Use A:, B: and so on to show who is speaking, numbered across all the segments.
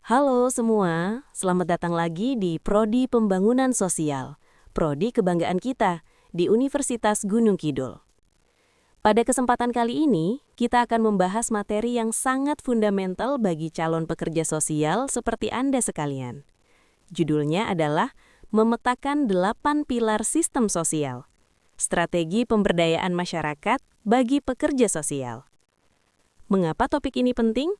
A: Halo semua, selamat datang lagi di Prodi Pembangunan Sosial, Prodi kebanggaan kita di Universitas Gunung Kidul. Pada kesempatan kali ini, kita akan membahas materi yang sangat fundamental bagi calon pekerja sosial seperti Anda sekalian. Judulnya adalah Memetakan 8 Pilar Sistem Sosial, Strategi Pemberdayaan Masyarakat bagi Pekerja Sosial. Mengapa topik ini penting?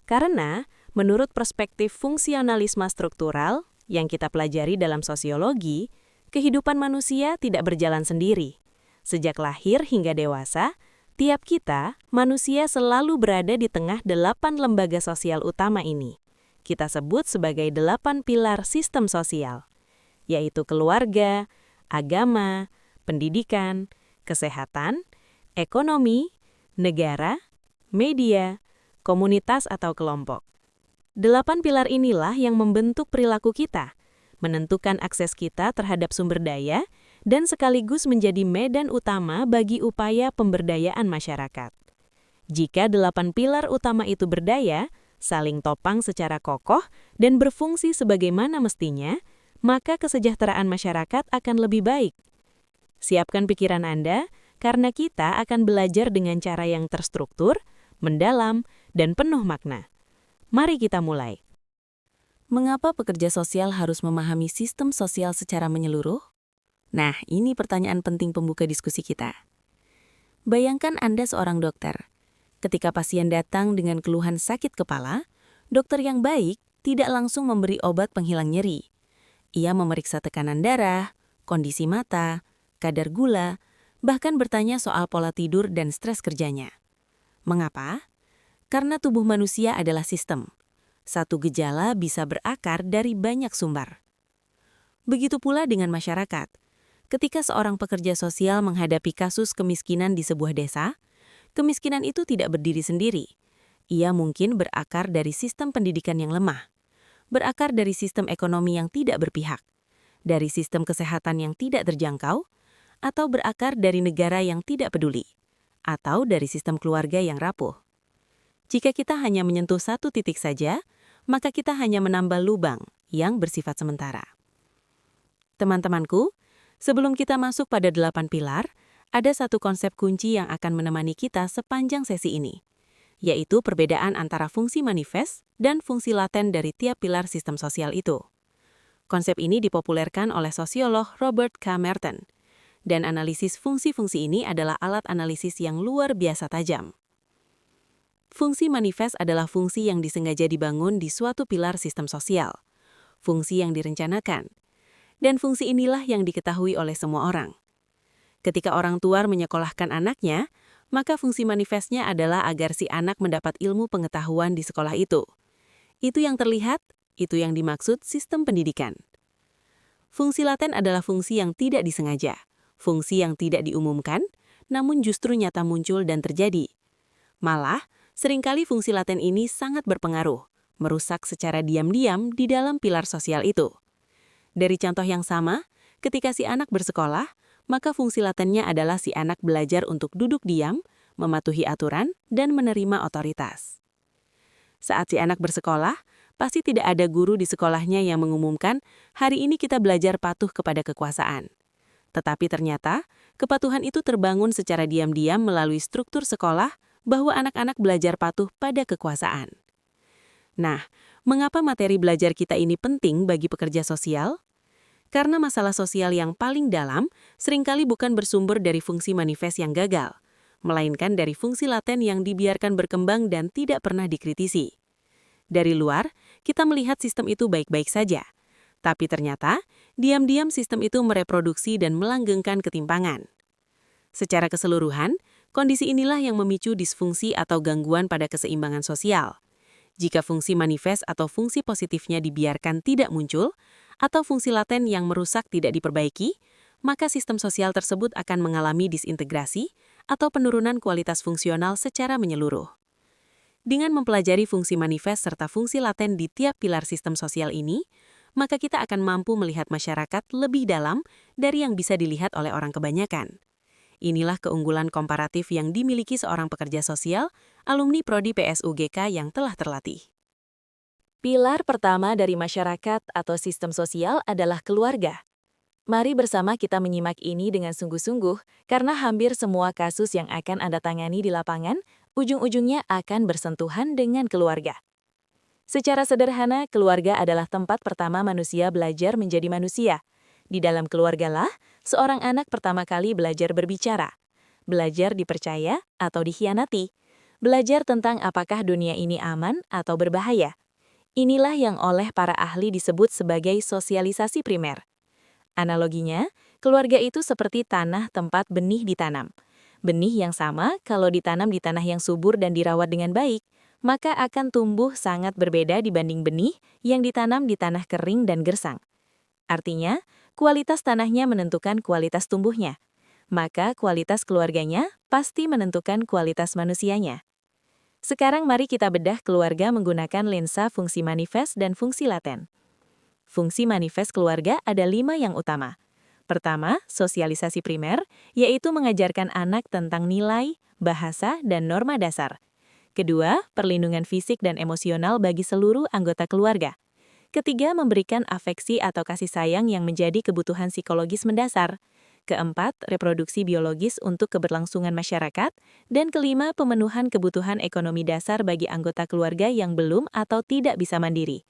A: Karena menurut perspektif fungsionalisme struktural yang kita pelajari dalam sosiologi, kehidupan manusia tidak berjalan sendiri. Sejak lahir hingga dewasa, tiap kita, manusia selalu berada di tengah 8 lembaga sosial utama ini. Kita sebut sebagai 8 pilar sistem sosial, yaitu keluarga, agama, pendidikan, kesehatan, ekonomi, negara, media, komunitas atau kelompok. 8 pilar inilah yang membentuk perilaku kita, menentukan akses kita terhadap sumber daya, dan sekaligus menjadi medan utama bagi upaya pemberdayaan masyarakat. Jika 8 pilar utama itu berdaya, saling topang secara kokoh, dan berfungsi sebagaimana mestinya, maka kesejahteraan masyarakat akan lebih baik. Siapkan pikiran Anda, karena kita akan belajar dengan cara yang terstruktur, mendalam, dan penuh makna. Mari kita mulai. Mengapa pekerja sosial harus memahami sistem sosial secara menyeluruh? Nah, ini pertanyaan penting pembuka diskusi kita. Bayangkan Anda seorang dokter. Ketika pasien datang dengan keluhan sakit kepala, dokter yang baik tidak langsung memberi obat penghilang nyeri. Ia memeriksa tekanan darah, kondisi mata, kadar gula, bahkan bertanya soal pola tidur dan stres kerjanya. Mengapa? Karena tubuh manusia adalah sistem. Satu gejala bisa berakar dari banyak sumber. Begitu pula dengan masyarakat. Ketika seorang pekerja sosial menghadapi kasus kemiskinan di sebuah desa, kemiskinan itu tidak berdiri sendiri. Ia mungkin berakar dari sistem pendidikan yang lemah, berakar dari sistem ekonomi yang tidak berpihak, dari sistem kesehatan yang tidak terjangkau, atau berakar dari negara yang tidak peduli, atau dari sistem keluarga yang rapuh. Jika kita hanya menyentuh satu titik saja, maka kita hanya menambah lubang yang bersifat sementara. Teman-temanku, sebelum kita masuk pada 8 pilar, ada satu konsep kunci yang akan menemani kita sepanjang sesi ini, yaitu perbedaan antara fungsi manifest dan fungsi laten dari tiap pilar sistem sosial itu. Konsep ini dipopulerkan oleh sosiolog Robert K. Merton, dan analisis fungsi-fungsi ini adalah alat analisis yang luar biasa tajam. Fungsi manifest adalah fungsi yang disengaja dibangun di suatu pilar sistem sosial, fungsi yang direncanakan, dan fungsi inilah yang diketahui oleh semua orang. Ketika orang tua menyekolahkan anaknya, maka fungsi manifestnya adalah agar si anak mendapat ilmu pengetahuan di sekolah itu. Itu yang terlihat, itu yang dimaksud sistem pendidikan. Fungsi laten adalah fungsi yang tidak disengaja, fungsi yang tidak diumumkan, namun justru nyata muncul dan terjadi. Malah, seringkali fungsi laten ini sangat berpengaruh, merusak secara diam-diam di dalam pilar sosial itu. Dari contoh yang sama, ketika si anak bersekolah, maka fungsi latennya adalah si anak belajar untuk duduk diam, mematuhi aturan, dan menerima otoritas. Saat si anak bersekolah, pasti tidak ada guru di sekolahnya yang mengumumkan, hari ini kita belajar patuh kepada kekuasaan. Tetapi ternyata, kepatuhan itu terbangun secara diam-diam melalui struktur sekolah, bahwa anak-anak belajar patuh pada kekuasaan. Nah, mengapa materi belajar kita ini penting bagi pekerja sosial? Karena masalah sosial yang paling dalam seringkali bukan bersumber dari fungsi manifest yang gagal, melainkan dari fungsi laten yang dibiarkan berkembang dan tidak pernah dikritisi. Dari luar, kita melihat sistem itu baik-baik saja, tapi ternyata diam-diam sistem itu mereproduksi dan melanggengkan ketimpangan. Secara keseluruhan, kondisi inilah yang memicu disfungsi atau gangguan pada keseimbangan sosial. Jika fungsi manifest atau fungsi positifnya dibiarkan tidak muncul, atau fungsi laten yang merusak tidak diperbaiki, maka sistem sosial tersebut akan mengalami disintegrasi atau penurunan kualitas fungsional secara menyeluruh. Dengan mempelajari fungsi manifest serta fungsi laten di tiap pilar sistem sosial ini, maka kita akan mampu melihat masyarakat lebih dalam dari yang bisa dilihat oleh orang kebanyakan. Inilah keunggulan komparatif yang dimiliki seorang pekerja sosial, alumni Prodi PSUGK yang telah terlatih. Pilar pertama dari masyarakat atau sistem sosial adalah keluarga. Mari bersama kita menyimak ini dengan sungguh-sungguh, karena hampir semua kasus yang akan Anda tangani di lapangan, ujung-ujungnya akan bersentuhan dengan keluarga. Secara sederhana, keluarga adalah tempat pertama manusia belajar menjadi manusia. Di dalam keluargalah, seorang anak pertama kali belajar berbicara, belajar dipercaya atau dikhianati, belajar tentang apakah dunia ini aman atau berbahaya. Inilah yang oleh para ahli disebut sebagai sosialisasi primer. Analoginya, keluarga itu seperti tanah tempat benih ditanam. Benih yang sama kalau ditanam di tanah yang subur dan dirawat dengan baik, maka akan tumbuh sangat berbeda dibanding benih yang ditanam di tanah kering dan gersang. Artinya, kualitas tanahnya menentukan kualitas tumbuhnya. Maka kualitas keluarganya pasti menentukan kualitas manusianya. Sekarang mari kita bedah keluarga menggunakan lensa fungsi manifest dan fungsi laten. Fungsi manifest keluarga ada 5 yang utama. Pertama, sosialisasi primer, yaitu mengajarkan anak tentang nilai, bahasa, dan norma dasar. Kedua, perlindungan fisik dan emosional bagi seluruh anggota keluarga. Ketiga, memberikan afeksi atau kasih sayang yang menjadi kebutuhan psikologis mendasar. Keempat, reproduksi biologis untuk keberlangsungan masyarakat. Dan kelima, pemenuhan kebutuhan ekonomi dasar bagi anggota keluarga yang belum atau tidak bisa mandiri.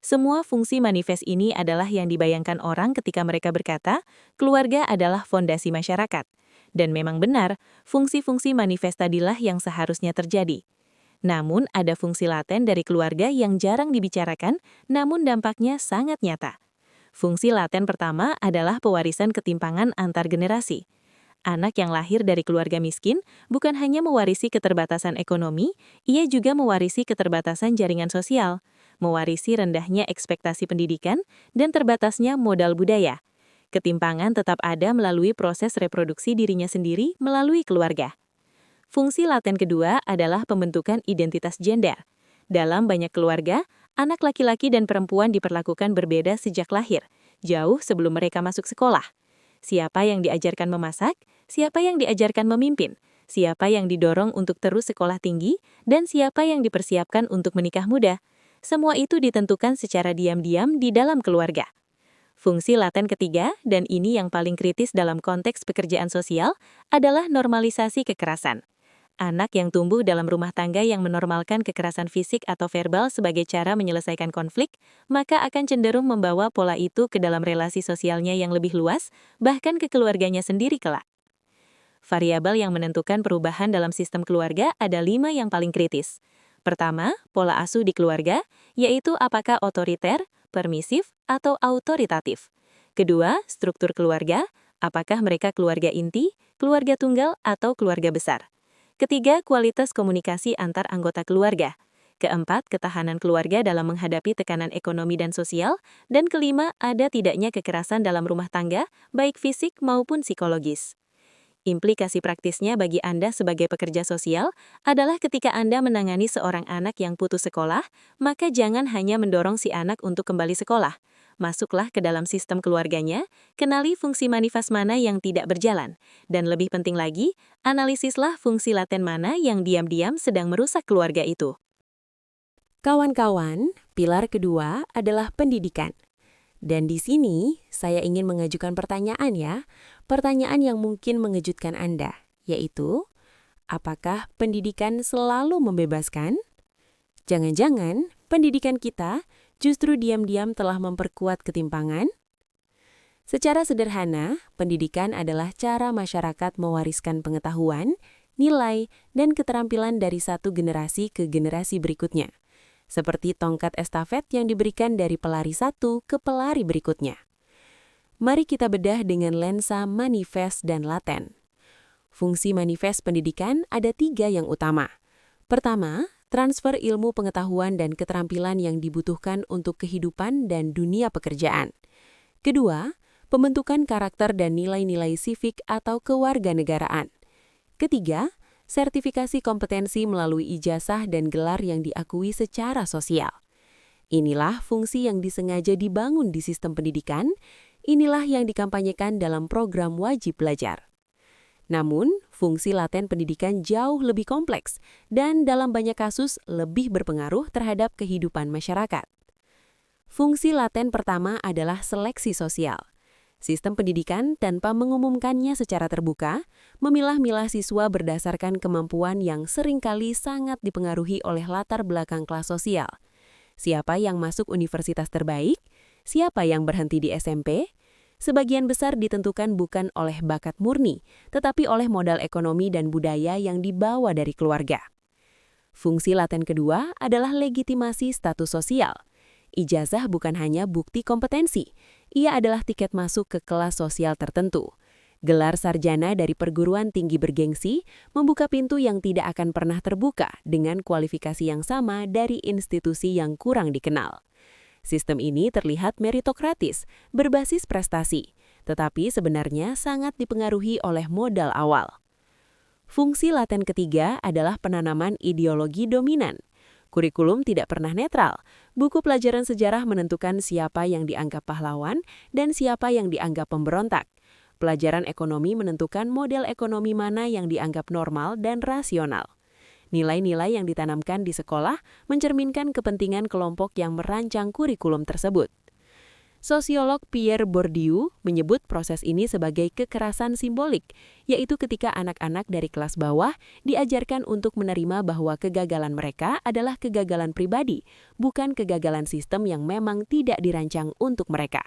A: Semua fungsi manifest ini adalah yang dibayangkan orang ketika mereka berkata, keluarga adalah fondasi masyarakat. Dan memang benar, fungsi-fungsi manifest tadilah yang seharusnya terjadi. Namun, ada fungsi laten dari keluarga yang jarang dibicarakan, namun dampaknya sangat nyata. Fungsi laten pertama adalah pewarisan ketimpangan antar generasi. Anak yang lahir dari keluarga miskin bukan hanya mewarisi keterbatasan ekonomi, ia juga mewarisi keterbatasan jaringan sosial, mewarisi rendahnya ekspektasi pendidikan, dan terbatasnya modal budaya. Ketimpangan tetap ada melalui proses reproduksi dirinya sendiri melalui keluarga. Fungsi laten kedua adalah pembentukan identitas gender. Dalam banyak keluarga, anak laki-laki dan perempuan diperlakukan berbeda sejak lahir, jauh sebelum mereka masuk sekolah. Siapa yang diajarkan memasak, siapa yang diajarkan memimpin, siapa yang didorong untuk terus sekolah tinggi, dan siapa yang dipersiapkan untuk menikah muda. Semua itu ditentukan secara diam-diam di dalam keluarga. Fungsi laten ketiga, dan ini yang paling kritis dalam konteks pekerjaan sosial, adalah normalisasi kekerasan. Anak yang tumbuh dalam rumah tangga yang menormalkan kekerasan fisik atau verbal sebagai cara menyelesaikan konflik, maka akan cenderung membawa pola itu ke dalam relasi sosialnya yang lebih luas, bahkan ke keluarganya sendiri kelak. Variabel yang menentukan perubahan dalam sistem keluarga ada 5 yang paling kritis. Pertama, pola asuh di keluarga, yaitu apakah otoriter, permisif, atau autoritatif. Kedua, struktur keluarga, apakah mereka keluarga inti, keluarga tunggal, atau keluarga besar. Ketiga, kualitas komunikasi antar anggota keluarga. Keempat, ketahanan keluarga dalam menghadapi tekanan ekonomi dan sosial. Dan kelima, ada tidaknya kekerasan dalam rumah tangga, baik fisik maupun psikologis. Implikasi praktisnya bagi Anda sebagai pekerja sosial adalah ketika Anda menangani seorang anak yang putus sekolah, maka jangan hanya mendorong si anak untuk kembali sekolah. Masuklah ke dalam sistem keluarganya, kenali fungsi manifest mana yang tidak berjalan, dan lebih penting lagi, analisislah fungsi laten mana yang diam-diam sedang merusak keluarga itu. Kawan-kawan, pilar kedua adalah pendidikan. Dan di sini, saya ingin mengajukan pertanyaan ya. Pertanyaan yang mungkin mengejutkan Anda, yaitu, apakah pendidikan selalu membebaskan? Jangan-jangan, pendidikan kita justru diam-diam telah memperkuat ketimpangan? Secara sederhana, pendidikan adalah cara masyarakat mewariskan pengetahuan, nilai, dan keterampilan dari satu generasi ke generasi berikutnya. Seperti tongkat estafet yang diberikan dari pelari satu ke pelari berikutnya. Mari kita bedah dengan lensa manifest dan laten. Fungsi manifest pendidikan ada 3 yang utama. Pertama, transfer ilmu pengetahuan dan keterampilan yang dibutuhkan untuk kehidupan dan dunia pekerjaan. Kedua, pembentukan karakter dan nilai-nilai sivik atau kewarganegaraan. Ketiga, sertifikasi kompetensi melalui ijazah dan gelar yang diakui secara sosial. Inilah fungsi yang disengaja dibangun di sistem pendidikan, inilah yang dikampanyekan dalam program wajib belajar. Namun, fungsi laten pendidikan jauh lebih kompleks dan dalam banyak kasus lebih berpengaruh terhadap kehidupan masyarakat. Fungsi laten pertama adalah seleksi sosial. Sistem pendidikan tanpa mengumumkannya secara terbuka, memilah-milah siswa berdasarkan kemampuan yang seringkali sangat dipengaruhi oleh latar belakang kelas sosial. Siapa yang masuk universitas terbaik? Siapa yang berhenti di SMP? Sebagian besar ditentukan bukan oleh bakat murni, tetapi oleh modal ekonomi dan budaya yang dibawa dari keluarga. Fungsi laten kedua adalah legitimasi status sosial. Ijazah bukan hanya bukti kompetensi, ia adalah tiket masuk ke kelas sosial tertentu. Gelar sarjana dari perguruan tinggi bergengsi membuka pintu yang tidak akan pernah terbuka dengan kualifikasi yang sama dari institusi yang kurang dikenal. Sistem ini terlihat meritokratis, berbasis prestasi, tetapi sebenarnya sangat dipengaruhi oleh modal awal. Fungsi laten ketiga adalah penanaman ideologi dominan. Kurikulum tidak pernah netral. Buku pelajaran sejarah menentukan siapa yang dianggap pahlawan dan siapa yang dianggap pemberontak. Pelajaran ekonomi menentukan model ekonomi mana yang dianggap normal dan rasional. Nilai-nilai yang ditanamkan di sekolah mencerminkan kepentingan kelompok yang merancang kurikulum tersebut. Sosiolog Pierre Bourdieu menyebut proses ini sebagai kekerasan simbolik, yaitu ketika anak-anak dari kelas bawah diajarkan untuk menerima bahwa kegagalan mereka adalah kegagalan pribadi, bukan kegagalan sistem yang memang tidak dirancang untuk mereka.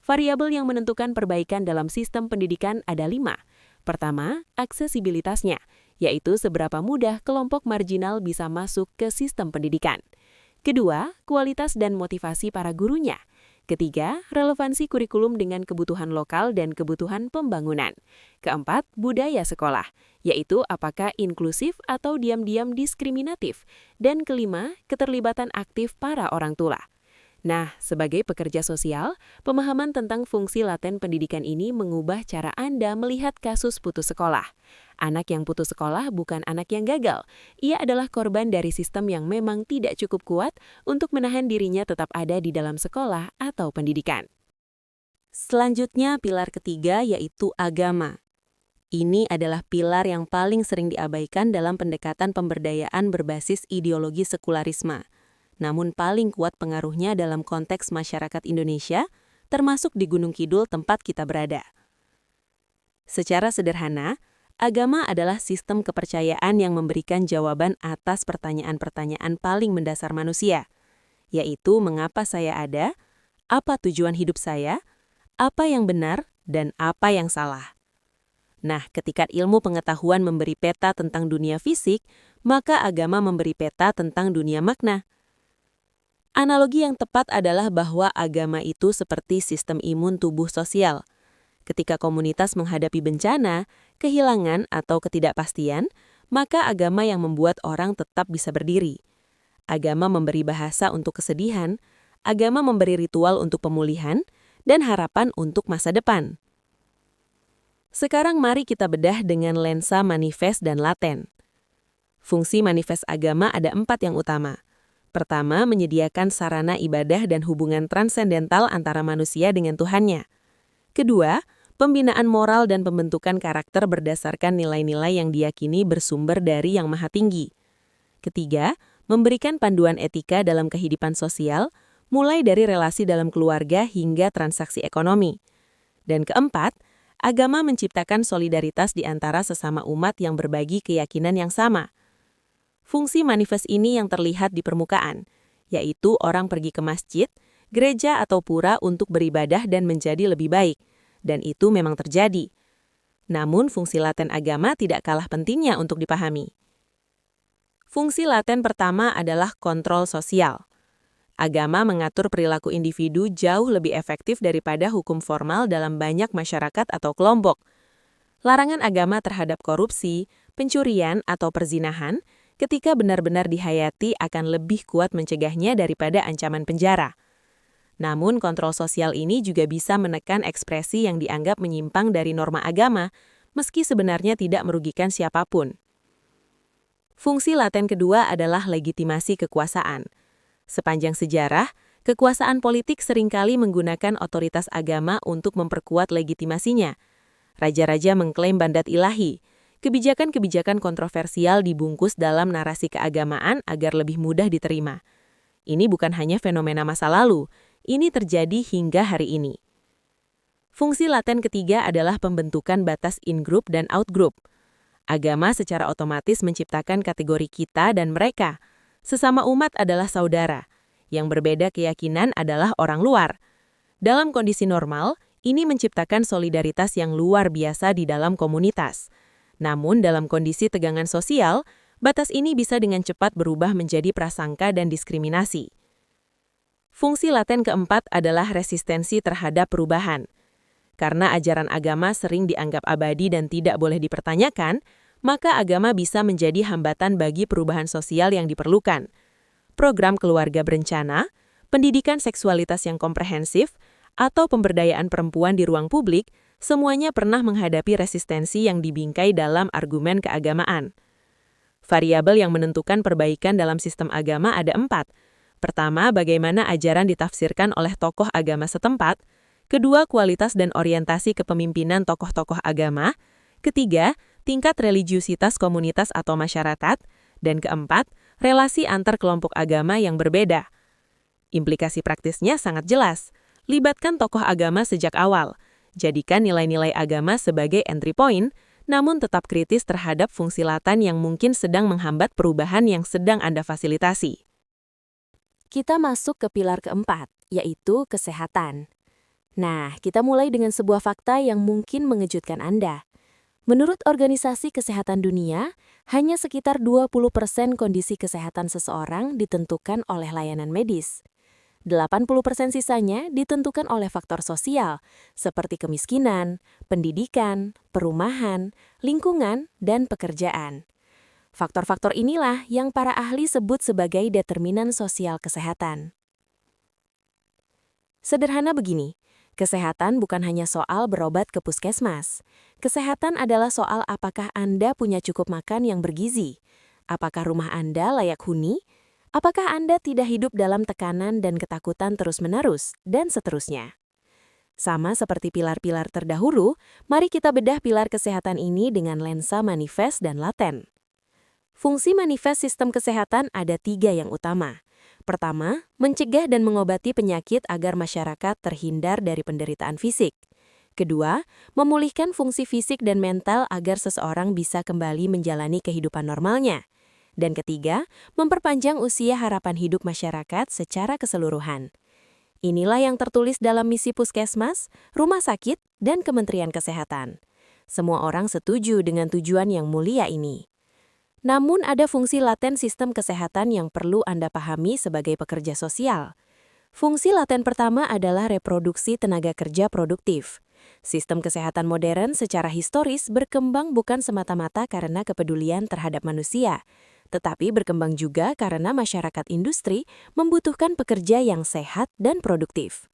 A: Variabel yang menentukan perbaikan dalam sistem pendidikan ada 5. Pertama, aksesibilitasnya, yaitu seberapa mudah kelompok marginal bisa masuk ke sistem pendidikan. Kedua, kualitas dan motivasi para gurunya. Ketiga, relevansi kurikulum dengan kebutuhan lokal dan kebutuhan pembangunan. Keempat, budaya sekolah, yaitu apakah inklusif atau diam-diam diskriminatif. Dan kelima, keterlibatan aktif para orang tua. Nah, sebagai pekerja sosial, pemahaman tentang fungsi laten pendidikan ini mengubah cara Anda melihat kasus putus sekolah. Anak yang putus sekolah bukan anak yang gagal. Ia adalah korban dari sistem yang memang tidak cukup kuat untuk menahan dirinya tetap ada di dalam sekolah atau pendidikan. Selanjutnya, pilar ketiga yaitu agama. Ini adalah pilar yang paling sering diabaikan dalam pendekatan pemberdayaan berbasis ideologi sekularisme. Namun paling kuat pengaruhnya dalam konteks masyarakat Indonesia, termasuk di Gunung Kidul tempat kita berada. Secara sederhana, agama adalah sistem kepercayaan yang memberikan jawaban atas pertanyaan-pertanyaan paling mendasar manusia, yaitu mengapa saya ada, apa tujuan hidup saya, apa yang benar, dan apa yang salah. Nah, ketika ilmu pengetahuan memberi peta tentang dunia fisik, maka agama memberi peta tentang dunia makna. Analogi yang tepat adalah bahwa agama itu seperti sistem imun tubuh sosial. Ketika komunitas menghadapi bencana, kehilangan, atau ketidakpastian, maka agama yang membuat orang tetap bisa berdiri. Agama memberi bahasa untuk kesedihan, agama memberi ritual untuk pemulihan, dan harapan untuk masa depan. Sekarang mari kita bedah dengan lensa manifest dan laten. Fungsi manifest agama ada 4 yang utama. Pertama, menyediakan sarana ibadah dan hubungan transendental antara manusia dengan Tuhannya. Kedua, pembinaan moral dan pembentukan karakter berdasarkan nilai-nilai yang diyakini bersumber dari Yang Maha Tinggi. Ketiga, memberikan panduan etika dalam kehidupan sosial, mulai dari relasi dalam keluarga hingga transaksi ekonomi. Dan keempat, agama menciptakan solidaritas di antara sesama umat yang berbagi keyakinan yang sama. Fungsi manifest ini yang terlihat di permukaan, yaitu orang pergi ke masjid, gereja atau pura untuk beribadah dan menjadi lebih baik, dan itu memang terjadi. Namun fungsi laten agama tidak kalah pentingnya untuk dipahami. Fungsi laten pertama adalah kontrol sosial. Agama mengatur perilaku individu jauh lebih efektif daripada hukum formal dalam banyak masyarakat atau kelompok. Larangan agama terhadap korupsi, pencurian, atau perzinahan ketika benar-benar dihayati akan lebih kuat mencegahnya daripada ancaman penjara. Namun kontrol sosial ini juga bisa menekan ekspresi yang dianggap menyimpang dari norma agama, meski sebenarnya tidak merugikan siapapun. Fungsi laten kedua adalah legitimasi kekuasaan. Sepanjang sejarah, kekuasaan politik seringkali menggunakan otoritas agama untuk memperkuat legitimasinya. Raja-raja mengklaim bandat ilahi. Kebijakan-kebijakan kontroversial dibungkus dalam narasi keagamaan agar lebih mudah diterima. Ini bukan hanya fenomena masa lalu, ini terjadi hingga hari ini. Fungsi laten ketiga adalah pembentukan batas in-group dan out-group. Agama secara otomatis menciptakan kategori kita dan mereka. Sesama umat adalah saudara. Yang berbeda keyakinan adalah orang luar. Dalam kondisi normal, ini menciptakan solidaritas yang luar biasa di dalam komunitas. Namun dalam kondisi tegangan sosial, batas ini bisa dengan cepat berubah menjadi prasangka dan diskriminasi. Fungsi laten keempat adalah resistensi terhadap perubahan. Karena ajaran agama sering dianggap abadi dan tidak boleh dipertanyakan, maka agama bisa menjadi hambatan bagi perubahan sosial yang diperlukan. Program keluarga berencana, pendidikan seksualitas yang komprehensif, atau pemberdayaan perempuan di ruang publik, semuanya pernah menghadapi resistensi yang dibingkai dalam argumen keagamaan. Variabel yang menentukan perbaikan dalam sistem agama ada 4. Pertama, bagaimana ajaran ditafsirkan oleh tokoh agama setempat. Kedua, kualitas dan orientasi kepemimpinan tokoh-tokoh agama. Ketiga, tingkat religiusitas komunitas atau masyarakat. Dan keempat, relasi antar kelompok agama yang berbeda. Implikasi praktisnya sangat jelas. Libatkan tokoh agama sejak awal. Jadikan nilai-nilai agama sebagai entry point, namun tetap kritis terhadap fungsi laten yang mungkin sedang menghambat perubahan yang sedang Anda fasilitasi.
B: Kita masuk ke pilar keempat, yaitu kesehatan. Nah, kita mulai dengan sebuah fakta yang mungkin mengejutkan Anda. Menurut Organisasi Kesehatan Dunia, hanya sekitar 20% kondisi kesehatan seseorang ditentukan oleh layanan medis. 80% sisanya ditentukan oleh faktor sosial, seperti kemiskinan, pendidikan, perumahan, lingkungan, dan pekerjaan. Faktor-faktor inilah yang para ahli sebut sebagai determinan sosial kesehatan. Sederhana begini, kesehatan bukan hanya soal berobat ke puskesmas. Kesehatan adalah soal apakah Anda punya cukup makan yang bergizi, apakah rumah Anda layak huni, apakah Anda tidak hidup dalam tekanan dan ketakutan terus-menerus, dan seterusnya. Sama seperti pilar-pilar terdahulu, mari kita bedah pilar kesehatan ini dengan lensa manifest dan laten. Fungsi manifest sistem kesehatan ada 3 yang utama. Pertama, mencegah dan mengobati penyakit agar masyarakat terhindar dari penderitaan fisik. Kedua, memulihkan fungsi fisik dan mental agar seseorang bisa kembali menjalani kehidupan normalnya. Dan ketiga, memperpanjang usia harapan hidup masyarakat secara keseluruhan. Inilah yang tertulis dalam misi puskesmas, rumah sakit, dan Kementerian Kesehatan. Semua orang setuju dengan tujuan yang mulia ini. Namun ada fungsi laten sistem kesehatan yang perlu Anda pahami sebagai pekerja sosial. Fungsi laten pertama adalah reproduksi tenaga kerja produktif. Sistem kesehatan modern secara historis berkembang bukan semata-mata karena kepedulian terhadap manusia, tetapi berkembang juga karena masyarakat industri membutuhkan pekerja yang sehat dan produktif.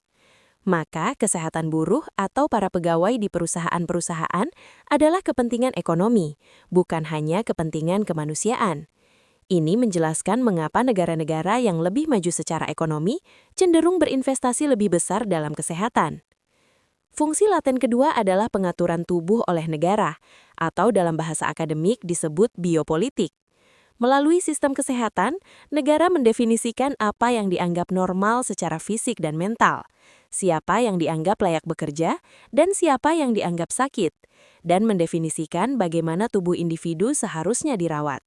B: Maka kesehatan buruh atau para pegawai di perusahaan-perusahaan adalah kepentingan ekonomi, bukan hanya kepentingan kemanusiaan. Ini menjelaskan mengapa negara-negara yang lebih maju secara ekonomi cenderung berinvestasi lebih besar dalam kesehatan. Fungsi laten kedua adalah pengaturan tubuh oleh negara, atau dalam bahasa akademik disebut biopolitik. Melalui sistem kesehatan, negara mendefinisikan apa yang dianggap normal secara fisik dan mental, siapa yang dianggap layak bekerja, dan siapa yang dianggap sakit, dan mendefinisikan bagaimana tubuh individu seharusnya dirawat.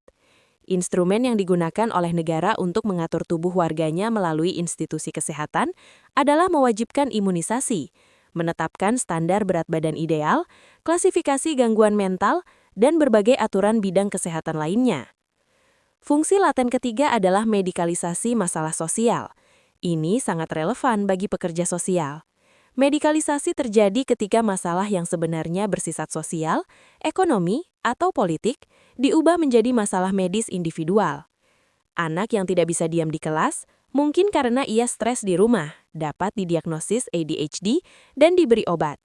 B: Instrumen yang digunakan oleh negara untuk mengatur tubuh warganya melalui institusi kesehatan adalah mewajibkan imunisasi, menetapkan standar berat badan ideal, klasifikasi gangguan mental, dan berbagai aturan bidang kesehatan lainnya. Fungsi laten ketiga adalah medikalisasi masalah sosial. Ini sangat relevan bagi pekerja sosial. Medikalisasi terjadi ketika masalah yang sebenarnya bersifat sosial, ekonomi, atau politik diubah menjadi masalah medis individual. Anak yang tidak bisa diam di kelas, mungkin karena ia stres di rumah, dapat didiagnosis ADHD dan diberi obat.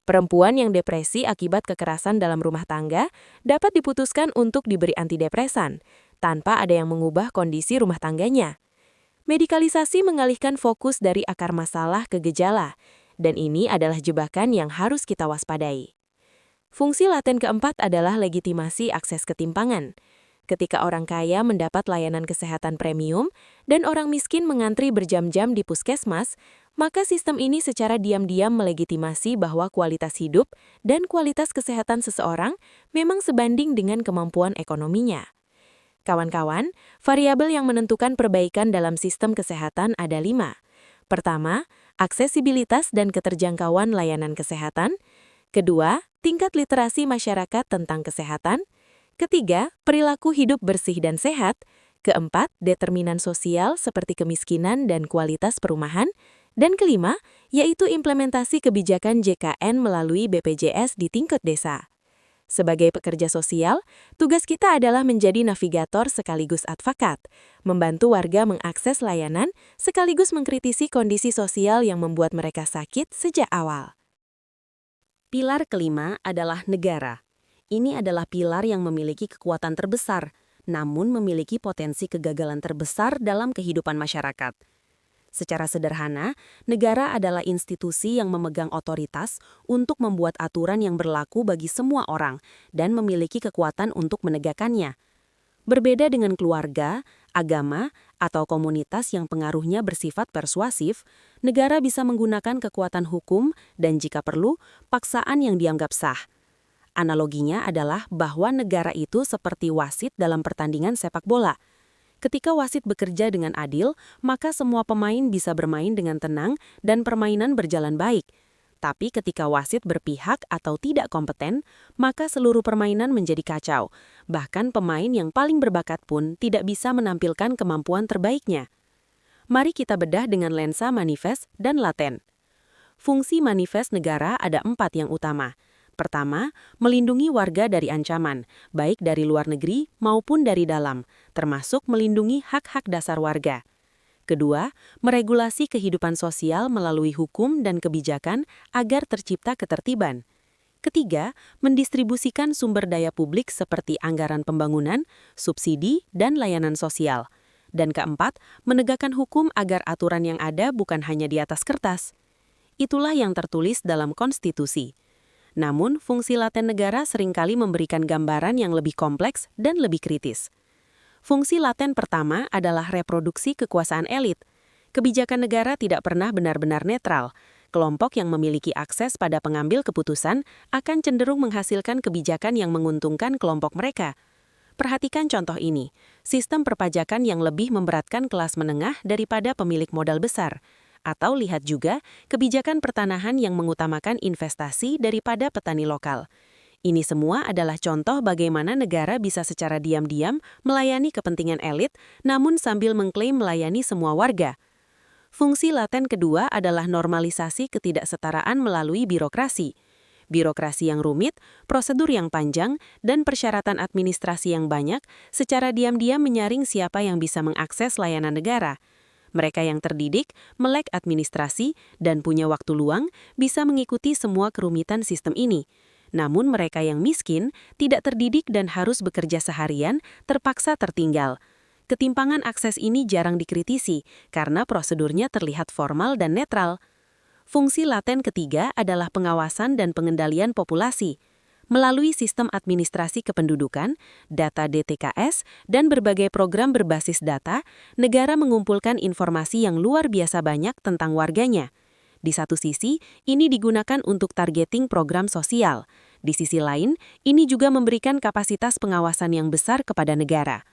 B: Perempuan yang depresi akibat kekerasan dalam rumah tangga dapat diputuskan untuk diberi antidepresan, tanpa ada yang mengubah kondisi rumah tangganya. Medikalisasi mengalihkan fokus dari akar masalah ke gejala, dan ini adalah jebakan yang harus kita waspadai. Fungsi laten keempat adalah legitimasi akses ketimpangan. Ketika orang kaya mendapat layanan kesehatan premium dan orang miskin mengantri berjam-jam di puskesmas, maka sistem ini secara diam-diam melegitimasi bahwa kualitas hidup dan kualitas kesehatan seseorang memang sebanding dengan kemampuan ekonominya. Kawan-kawan, variabel yang menentukan perbaikan dalam sistem kesehatan ada 5. Pertama, aksesibilitas dan keterjangkauan layanan kesehatan. Kedua, tingkat literasi masyarakat tentang kesehatan. Ketiga, perilaku hidup bersih dan sehat. Keempat, determinan sosial seperti kemiskinan dan kualitas perumahan. Dan kelima, yaitu implementasi kebijakan JKN melalui BPJS di tingkat desa. Sebagai pekerja sosial, tugas kita adalah menjadi navigator sekaligus advokat, membantu warga mengakses layanan sekaligus mengkritisi kondisi sosial yang membuat mereka sakit sejak awal.
A: Pilar kelima adalah negara. Ini adalah pilar yang memiliki kekuatan terbesar, namun memiliki potensi kegagalan terbesar dalam kehidupan masyarakat. Secara sederhana, negara adalah institusi yang memegang otoritas untuk membuat aturan yang berlaku bagi semua orang dan memiliki kekuatan untuk menegakkannya. Berbeda dengan keluarga, agama, atau komunitas yang pengaruhnya bersifat persuasif, negara bisa menggunakan kekuatan hukum dan jika perlu, paksaan yang dianggap sah. Analoginya adalah bahwa negara itu seperti wasit dalam pertandingan sepak bola. Ketika wasit bekerja dengan adil, maka semua pemain bisa bermain dengan tenang dan permainan berjalan baik. Tapi ketika wasit berpihak atau tidak kompeten, maka seluruh permainan menjadi kacau. Bahkan pemain yang paling berbakat pun tidak bisa menampilkan kemampuan terbaiknya. Mari kita bedah dengan lensa manifest dan laten. Fungsi manifest negara ada 4 yang utama. Pertama, melindungi warga dari ancaman, baik dari luar negeri maupun dari dalam, termasuk melindungi hak-hak dasar warga. Kedua, meregulasi kehidupan sosial melalui hukum dan kebijakan agar tercipta ketertiban. Ketiga, mendistribusikan sumber daya publik seperti anggaran pembangunan, subsidi, dan layanan sosial. Dan keempat, menegakkan hukum agar aturan yang ada bukan hanya di atas kertas. Itulah yang tertulis dalam konstitusi. Namun, fungsi laten negara seringkali memberikan gambaran yang lebih kompleks dan lebih kritis. Fungsi laten pertama adalah reproduksi kekuasaan elit. Kebijakan negara tidak pernah benar-benar netral. Kelompok yang memiliki akses pada pengambil keputusan akan cenderung menghasilkan kebijakan yang menguntungkan kelompok mereka. Perhatikan contoh ini, sistem perpajakan yang lebih memberatkan kelas menengah daripada pemilik modal besar. Atau lihat juga kebijakan pertanahan yang mengutamakan investasi daripada petani lokal. Ini semua adalah contoh bagaimana negara bisa secara diam-diam melayani kepentingan elit, namun sambil mengklaim melayani semua warga. Fungsi laten kedua adalah normalisasi ketidaksetaraan melalui birokrasi. Birokrasi yang rumit, prosedur yang panjang, dan persyaratan administrasi yang banyak secara diam-diam menyaring siapa yang bisa mengakses layanan negara. Mereka yang terdidik, melek administrasi, dan punya waktu luang bisa mengikuti semua kerumitan sistem ini. Namun mereka yang miskin, tidak terdidik dan harus bekerja seharian, terpaksa tertinggal. Ketimpangan akses ini jarang dikritisi karena prosedurnya terlihat formal dan netral. Fungsi laten ketiga adalah pengawasan dan pengendalian populasi. Melalui sistem administrasi kependudukan, data DTKS, dan berbagai program berbasis data, negara mengumpulkan informasi yang luar biasa banyak tentang warganya. Di satu sisi, ini digunakan untuk targeting program sosial. Di sisi lain, ini juga memberikan kapasitas pengawasan yang besar kepada negara.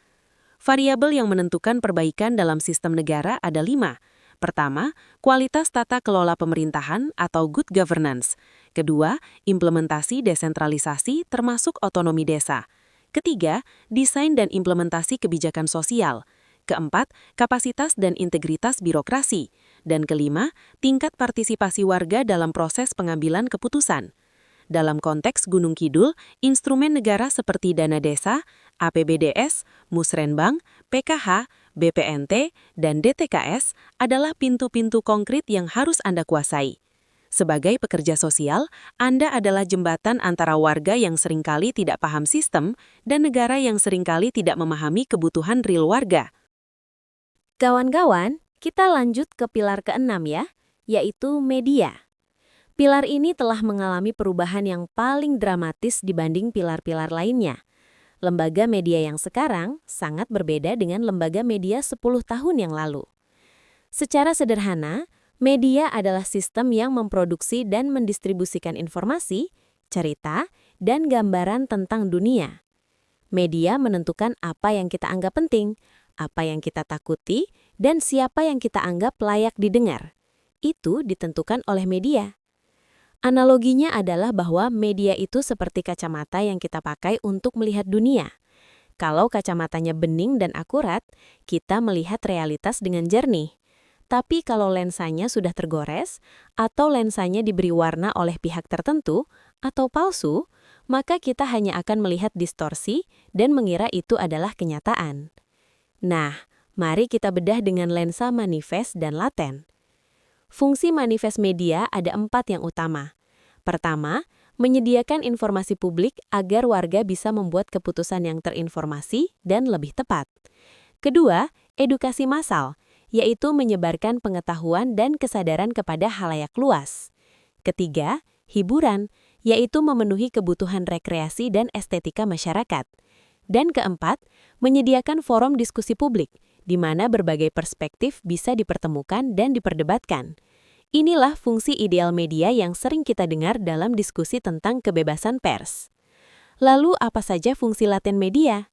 A: Variabel yang menentukan perbaikan dalam sistem negara ada 5. Pertama, kualitas tata kelola pemerintahan atau good governance. Kedua, implementasi desentralisasi termasuk otonomi desa. Ketiga, desain dan implementasi kebijakan sosial. Keempat, kapasitas dan integritas birokrasi. Dan kelima, tingkat partisipasi warga dalam proses pengambilan keputusan. Dalam konteks Gunung Kidul, instrumen negara seperti dana desa, APBDS, Musrenbang, PKH, BPNT, dan DTKS adalah pintu-pintu konkret yang harus Anda kuasai. Sebagai pekerja sosial, Anda adalah jembatan antara warga yang seringkali tidak paham sistem dan negara yang seringkali tidak memahami kebutuhan real warga.
B: Kawan-kawan, kita lanjut ke pilar ke-6 ya, yaitu media. Pilar ini telah mengalami perubahan yang paling dramatis dibanding pilar-pilar lainnya. Lembaga media yang sekarang sangat berbeda dengan lembaga media 10 tahun yang lalu. Secara sederhana, media adalah sistem yang memproduksi dan mendistribusikan informasi, cerita, dan gambaran tentang dunia. Media menentukan apa yang kita anggap penting, apa yang kita takuti, dan siapa yang kita anggap layak didengar. Itu ditentukan oleh media. Analoginya adalah bahwa media itu seperti kacamata yang kita pakai untuk melihat dunia. Kalau kacamatanya bening dan akurat, kita melihat realitas dengan jernih. Tapi kalau lensanya sudah tergores, atau lensanya diberi warna oleh pihak tertentu, atau palsu, maka kita hanya akan melihat distorsi dan mengira itu adalah kenyataan. Nah, mari kita bedah dengan lensa manifest dan laten. Fungsi manifest media ada 4 yang utama. Pertama, menyediakan informasi publik agar warga bisa membuat keputusan yang terinformasi dan lebih tepat. Kedua, edukasi massal, yaitu menyebarkan pengetahuan dan kesadaran kepada halayak luas. Ketiga, hiburan, yaitu memenuhi kebutuhan rekreasi dan estetika masyarakat. Dan keempat, menyediakan forum diskusi publik, di mana berbagai perspektif bisa dipertemukan dan diperdebatkan. Inilah fungsi ideal media yang sering kita dengar dalam diskusi tentang kebebasan pers. Lalu apa saja fungsi laten media?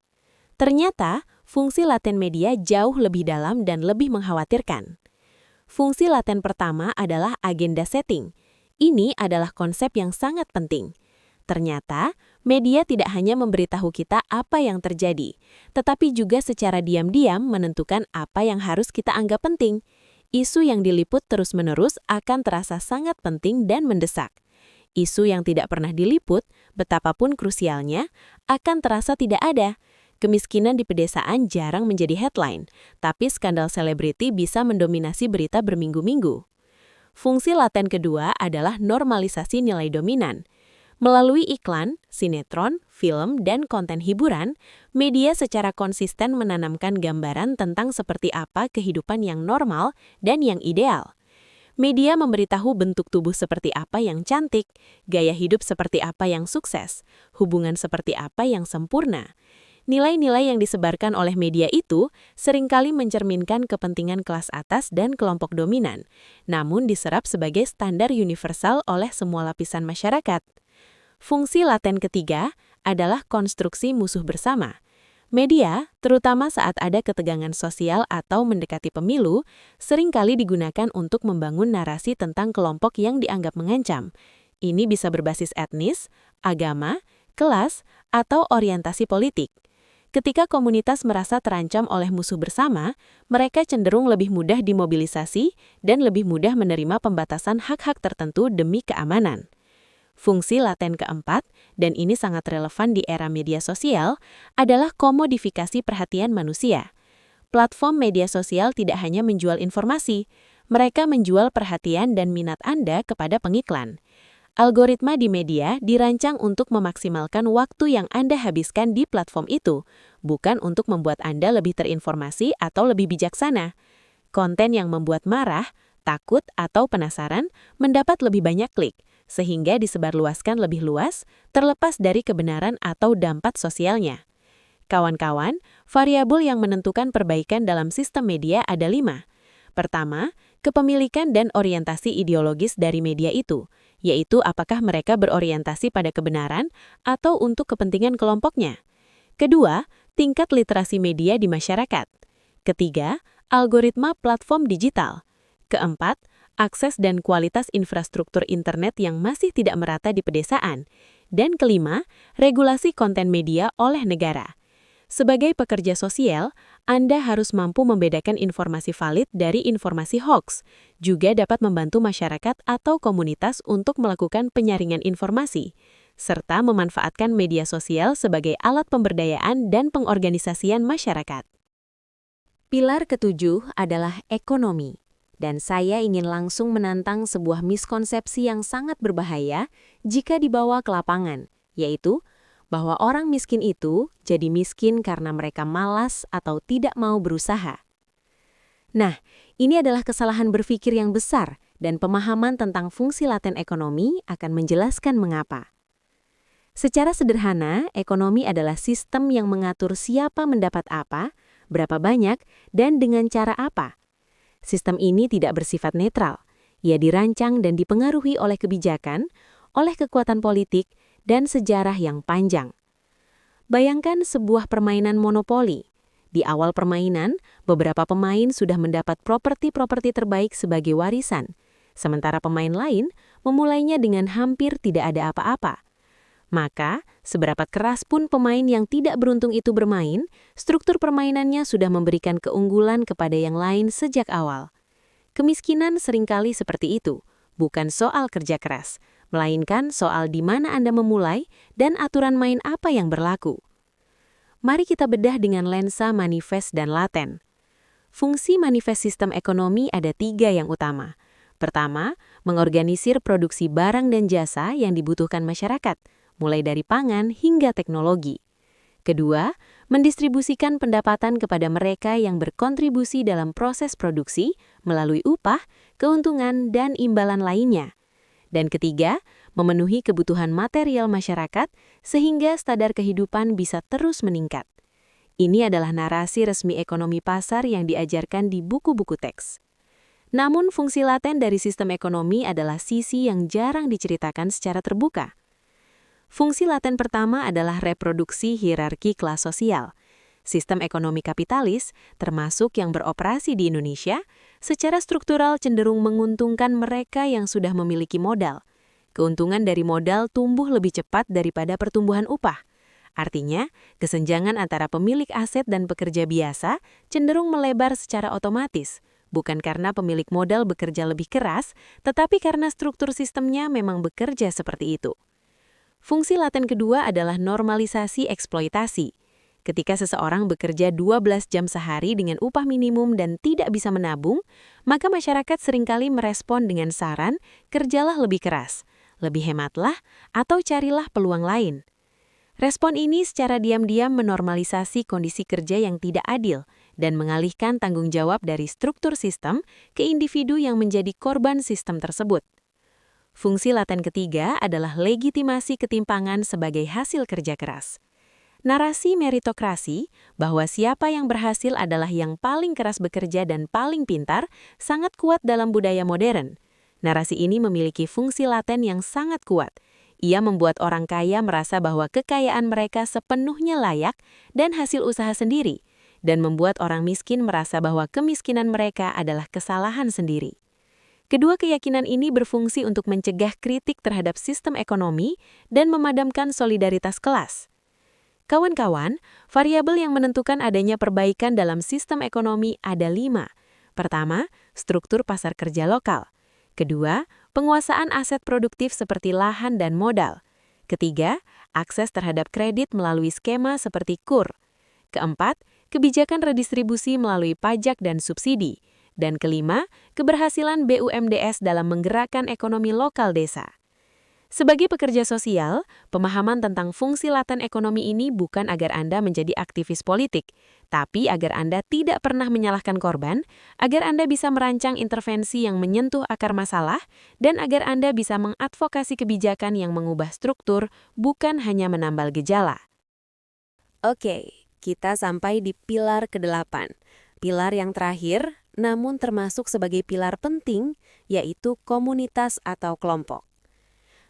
B: Ternyata, fungsi laten media jauh lebih dalam dan lebih mengkhawatirkan. Fungsi laten pertama adalah agenda setting. Ini adalah konsep yang sangat penting. Ternyata, media tidak hanya memberitahu kita apa yang terjadi, tetapi juga secara diam-diam menentukan apa yang harus kita anggap penting. Isu yang diliput terus-menerus akan terasa sangat penting dan mendesak. Isu yang tidak pernah diliput, betapapun krusialnya, akan terasa tidak ada. Kemiskinan di pedesaan jarang menjadi headline, tapi skandal selebriti bisa mendominasi berita berminggu-minggu. Fungsi laten kedua adalah normalisasi nilai dominan. Melalui iklan, sinetron, film, dan konten hiburan, media secara konsisten menanamkan gambaran tentang seperti apa kehidupan yang normal dan yang ideal. Media memberitahu bentuk tubuh seperti apa yang cantik, gaya hidup seperti apa yang sukses, hubungan seperti apa yang sempurna. Nilai-nilai yang disebarkan oleh media itu seringkali mencerminkan kepentingan kelas atas dan kelompok dominan, namun diserap sebagai standar universal oleh semua lapisan masyarakat. Fungsi laten ketiga adalah konstruksi musuh bersama. Media, terutama saat ada ketegangan sosial atau mendekati pemilu, seringkali digunakan untuk membangun narasi tentang kelompok yang dianggap mengancam. Ini bisa berbasis etnis, agama, kelas, atau orientasi politik. Ketika komunitas merasa terancam oleh musuh bersama, mereka cenderung lebih mudah dimobilisasi dan lebih mudah menerima pembatasan hak-hak tertentu demi keamanan. Fungsi laten keempat, dan ini sangat relevan di era media sosial, adalah komodifikasi perhatian manusia. Platform media sosial tidak hanya menjual informasi, mereka menjual perhatian dan minat Anda kepada pengiklan. Algoritma di media dirancang untuk memaksimalkan waktu yang Anda habiskan di platform itu, bukan untuk membuat Anda lebih terinformasi atau lebih bijaksana. Konten yang membuat marah, takut, atau penasaran mendapat lebih banyak klik, sehingga disebarluaskan lebih luas, terlepas dari kebenaran atau dampak sosialnya. Kawan-kawan, variabel yang menentukan perbaikan dalam sistem media ada 5. Pertama, kepemilikan dan orientasi ideologis dari media itu, yaitu apakah mereka berorientasi pada kebenaran atau untuk kepentingan kelompoknya. Kedua, tingkat literasi media di masyarakat. Ketiga, algoritma platform digital. Keempat, akses dan kualitas infrastruktur internet yang masih tidak merata di pedesaan. Dan kelima, regulasi konten media oleh negara. Sebagai pekerja sosial, Anda harus mampu membedakan informasi valid dari informasi hoax, juga dapat membantu masyarakat atau komunitas untuk melakukan penyaringan informasi, serta memanfaatkan media sosial sebagai alat pemberdayaan dan pengorganisasian masyarakat. Pilar ketujuh adalah ekonomi. Dan saya ingin langsung menantang sebuah miskonsepsi yang sangat berbahaya jika dibawa ke lapangan, yaitu bahwa orang miskin itu jadi miskin karena mereka malas atau tidak mau berusaha. Nah, ini adalah kesalahan berpikir yang besar
A: dan pemahaman tentang fungsi laten ekonomi akan menjelaskan mengapa. Secara sederhana, ekonomi adalah sistem yang mengatur siapa mendapat apa, berapa banyak, dan dengan cara apa. Sistem ini tidak bersifat netral. Ia dirancang dan dipengaruhi oleh kebijakan, oleh kekuatan politik, dan sejarah yang panjang. Bayangkan sebuah permainan monopoli. Di awal permainan, beberapa pemain sudah mendapat properti-properti terbaik sebagai warisan, sementara pemain lain memulainya dengan hampir tidak ada apa-apa. Maka, seberapa keras pun pemain yang tidak beruntung itu bermain, struktur permainannya sudah memberikan keunggulan kepada yang lain sejak awal. Kemiskinan seringkali seperti itu, bukan soal kerja keras, melainkan soal di mana Anda memulai dan aturan main apa yang berlaku. Mari kita bedah dengan lensa manifest dan laten. Fungsi manifest sistem ekonomi ada 3 yang utama. Pertama, mengorganisir produksi barang dan jasa yang dibutuhkan masyarakat, mulai dari pangan hingga teknologi. Kedua, mendistribusikan pendapatan kepada mereka yang berkontribusi dalam proses produksi melalui upah, keuntungan, dan imbalan lainnya. Dan ketiga, memenuhi kebutuhan material masyarakat sehingga standar kehidupan bisa terus meningkat. Ini adalah narasi resmi ekonomi pasar yang diajarkan di buku-buku teks. Namun, fungsi laten dari sistem ekonomi adalah sisi yang jarang diceritakan secara terbuka. Fungsi laten pertama adalah reproduksi hierarki kelas sosial. Sistem ekonomi kapitalis, termasuk yang beroperasi di Indonesia, secara struktural cenderung menguntungkan mereka yang sudah memiliki modal. Keuntungan dari modal tumbuh lebih cepat daripada pertumbuhan upah. Artinya, kesenjangan antara pemilik aset dan pekerja biasa cenderung melebar secara otomatis, bukan karena pemilik modal bekerja lebih keras, tetapi karena struktur sistemnya memang bekerja seperti itu. Fungsi laten kedua adalah normalisasi eksploitasi. Ketika seseorang bekerja 12 jam sehari dengan upah minimum dan tidak bisa menabung, maka masyarakat seringkali merespon dengan saran, kerjalah lebih keras, lebih hematlah, atau carilah peluang lain. Respon ini secara diam-diam menormalisasi kondisi kerja yang tidak adil dan mengalihkan tanggung jawab dari struktur sistem ke individu yang menjadi korban sistem tersebut. Fungsi laten ketiga adalah legitimasi ketimpangan sebagai hasil kerja keras. Narasi meritokrasi, bahwa siapa yang berhasil adalah yang paling keras bekerja dan paling pintar, sangat kuat dalam budaya modern. Narasi ini memiliki fungsi laten yang sangat kuat. Ia membuat orang kaya merasa bahwa kekayaan mereka sepenuhnya layak dan hasil usaha sendiri, dan membuat orang miskin merasa bahwa kemiskinan mereka adalah kesalahan sendiri. Kedua keyakinan ini berfungsi untuk mencegah kritik terhadap sistem ekonomi dan memadamkan solidaritas kelas. Kawan-kawan, variabel yang menentukan adanya perbaikan dalam sistem ekonomi ada 5. Pertama, struktur pasar kerja lokal. Kedua, penguasaan aset produktif seperti lahan dan modal. Ketiga, akses terhadap kredit melalui skema seperti KUR. Keempat, kebijakan redistribusi melalui pajak dan subsidi. Dan kelima, keberhasilan BUMDes dalam menggerakkan ekonomi lokal desa. Sebagai pekerja sosial, pemahaman tentang fungsi laten ekonomi ini bukan agar Anda menjadi aktivis politik, tapi agar Anda tidak pernah menyalahkan korban, agar Anda bisa merancang intervensi yang menyentuh akar masalah, dan agar Anda bisa mengadvokasi kebijakan yang mengubah struktur, bukan hanya menambal gejala. Oke, kita sampai di pilar ke-8. Pilar yang terakhir, namun termasuk sebagai pilar penting, yaitu komunitas atau kelompok.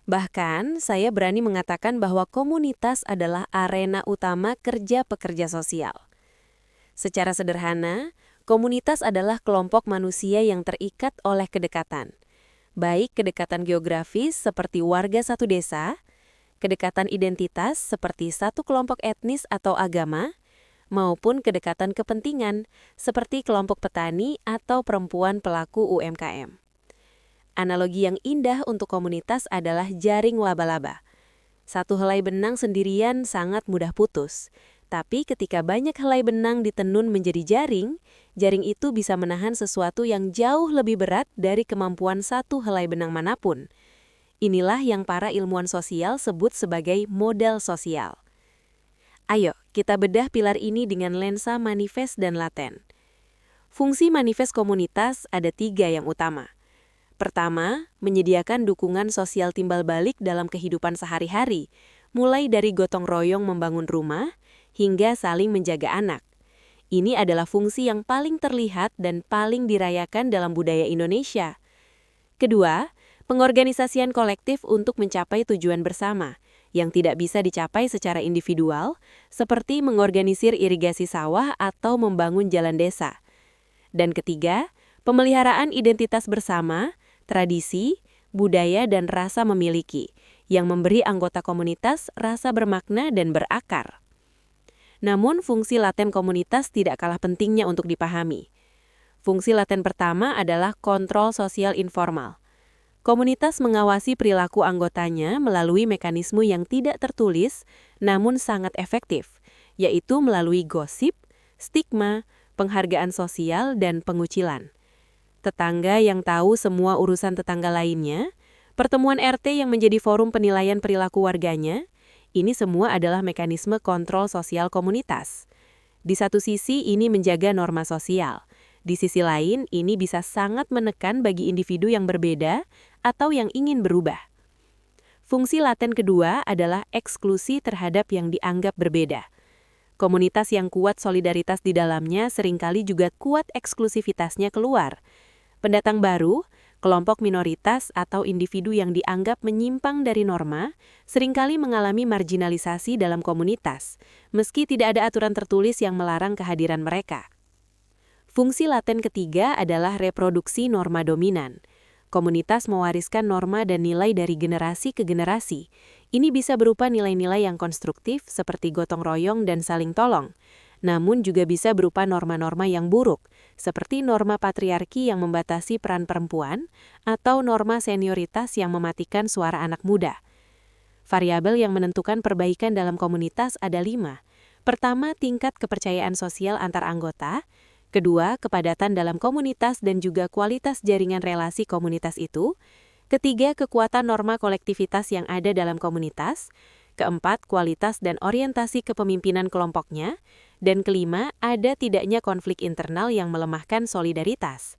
A: Bahkan, saya berani mengatakan bahwa komunitas adalah arena utama kerja pekerja sosial. Secara sederhana, komunitas adalah kelompok manusia yang terikat oleh kedekatan. Baik kedekatan geografis seperti warga satu desa, kedekatan identitas seperti satu kelompok etnis atau agama, maupun kedekatan kepentingan seperti kelompok petani atau perempuan pelaku UMKM. Analogi yang indah untuk komunitas adalah jaring laba-laba. Satu helai benang sendirian sangat mudah putus, tapi ketika banyak helai benang ditenun menjadi jaring, jaring itu bisa menahan sesuatu yang jauh lebih berat dari kemampuan satu helai benang manapun. Inilah yang para ilmuwan sosial sebut sebagai modal sosial. Ayo, kita bedah pilar ini dengan lensa manifest dan laten. Fungsi manifest komunitas ada 3 yang utama.
B: Pertama, menyediakan dukungan sosial timbal balik dalam kehidupan sehari-hari, mulai dari gotong royong membangun rumah hingga saling menjaga anak. Ini adalah fungsi yang paling terlihat dan paling dirayakan dalam budaya Indonesia. Kedua, pengorganisasian kolektif untuk mencapai tujuan bersama, yang tidak bisa dicapai secara individual, seperti mengorganisir irigasi sawah atau membangun jalan desa. Dan ketiga, pemeliharaan identitas bersama, tradisi, budaya, dan rasa memiliki, yang memberi anggota komunitas rasa bermakna dan berakar. Namun, fungsi laten komunitas tidak kalah pentingnya untuk dipahami. Fungsi laten pertama adalah kontrol sosial informal. Komunitas mengawasi perilaku anggotanya melalui mekanisme yang tidak tertulis, namun sangat efektif, yaitu melalui gosip, stigma, penghargaan sosial, dan pengucilan. Tetangga yang tahu semua urusan tetangga lainnya, pertemuan RT yang menjadi forum penilaian perilaku warganya, ini semua adalah mekanisme kontrol sosial komunitas. Di satu sisi, ini menjaga norma sosial. Di sisi lain, ini bisa sangat menekan bagi individu yang berbeda atau yang ingin berubah. Fungsi laten kedua adalah eksklusi terhadap yang dianggap berbeda. Komunitas yang kuat solidaritas di dalamnya seringkali juga kuat eksklusivitasnya keluar. Pendatang baru, kelompok minoritas atau individu yang dianggap menyimpang dari norma, seringkali mengalami marginalisasi dalam komunitas, meski tidak ada aturan tertulis yang melarang kehadiran mereka. Fungsi laten ketiga adalah reproduksi norma dominan. Komunitas mewariskan norma dan nilai dari generasi ke generasi. Ini bisa berupa nilai-nilai yang konstruktif seperti gotong royong dan saling tolong. Namun juga bisa berupa norma-norma yang buruk, seperti norma patriarki yang membatasi peran perempuan atau norma senioritas yang mematikan suara anak muda. Variabel yang menentukan perbaikan dalam komunitas ada 5. Pertama, tingkat kepercayaan sosial antar anggota. Kedua, kepadatan dalam komunitas dan juga kualitas jaringan relasi komunitas itu. Ketiga, kekuatan norma kolektivitas yang ada dalam komunitas. Keempat, kualitas dan orientasi kepemimpinan kelompoknya. Dan kelima, ada tidaknya konflik internal yang melemahkan solidaritas.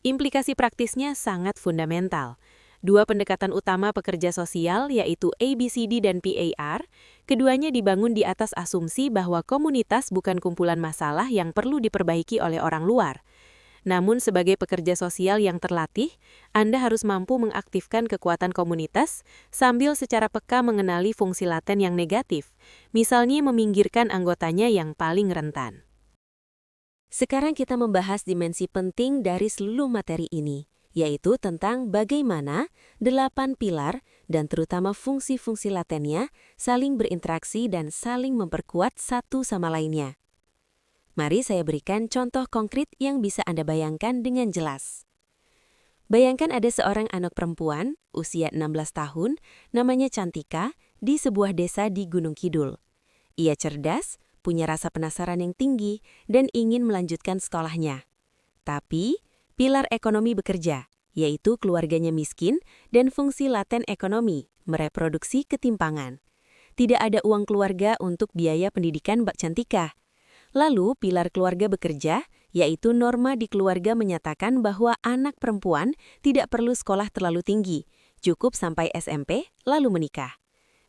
B: Implikasi praktisnya sangat fundamental. 2 pendekatan utama pekerja sosial, yaitu ABCD dan PAR, keduanya dibangun di atas asumsi bahwa komunitas bukan kumpulan masalah yang perlu diperbaiki oleh orang luar. Namun sebagai pekerja sosial yang terlatih, Anda harus mampu mengaktifkan kekuatan komunitas sambil secara peka mengenali fungsi laten yang negatif, misalnya meminggirkan anggotanya yang paling rentan.
A: Sekarang kita membahas dimensi penting dari seluruh materi ini, yaitu tentang bagaimana 8 pilar dan terutama fungsi-fungsi latennya saling berinteraksi dan saling memperkuat satu sama lainnya. Mari saya berikan contoh konkret yang bisa Anda bayangkan dengan jelas. Bayangkan ada seorang anak perempuan, usia 16 tahun, namanya Cantika, di sebuah desa di Gunung Kidul. Ia cerdas, punya rasa penasaran yang tinggi, dan ingin melanjutkan sekolahnya. Tapi, pilar ekonomi bekerja, yaitu keluarganya miskin dan fungsi laten ekonomi, mereproduksi ketimpangan. Tidak ada uang keluarga untuk biaya pendidikan Mbak Cantika. Lalu, pilar keluarga bekerja, yaitu norma di keluarga menyatakan bahwa anak perempuan tidak perlu sekolah terlalu tinggi, cukup sampai SMP, lalu menikah.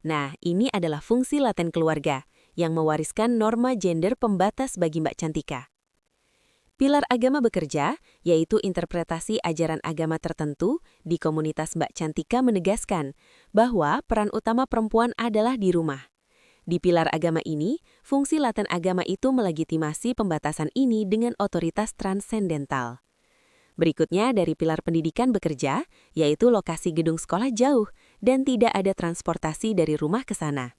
A: Nah, ini adalah fungsi laten keluarga, yang mewariskan norma gender pembatas bagi Mbak Cantika. Pilar agama bekerja, yaitu interpretasi ajaran agama tertentu, di komunitas Mbak Cantika menegaskan bahwa peran utama perempuan adalah di rumah. Di pilar agama ini, fungsi laten agama itu melegitimasi pembatasan ini dengan otoritas transendental. Berikutnya dari pilar pendidikan bekerja, yaitu lokasi gedung sekolah jauh dan tidak ada transportasi dari rumah ke sana.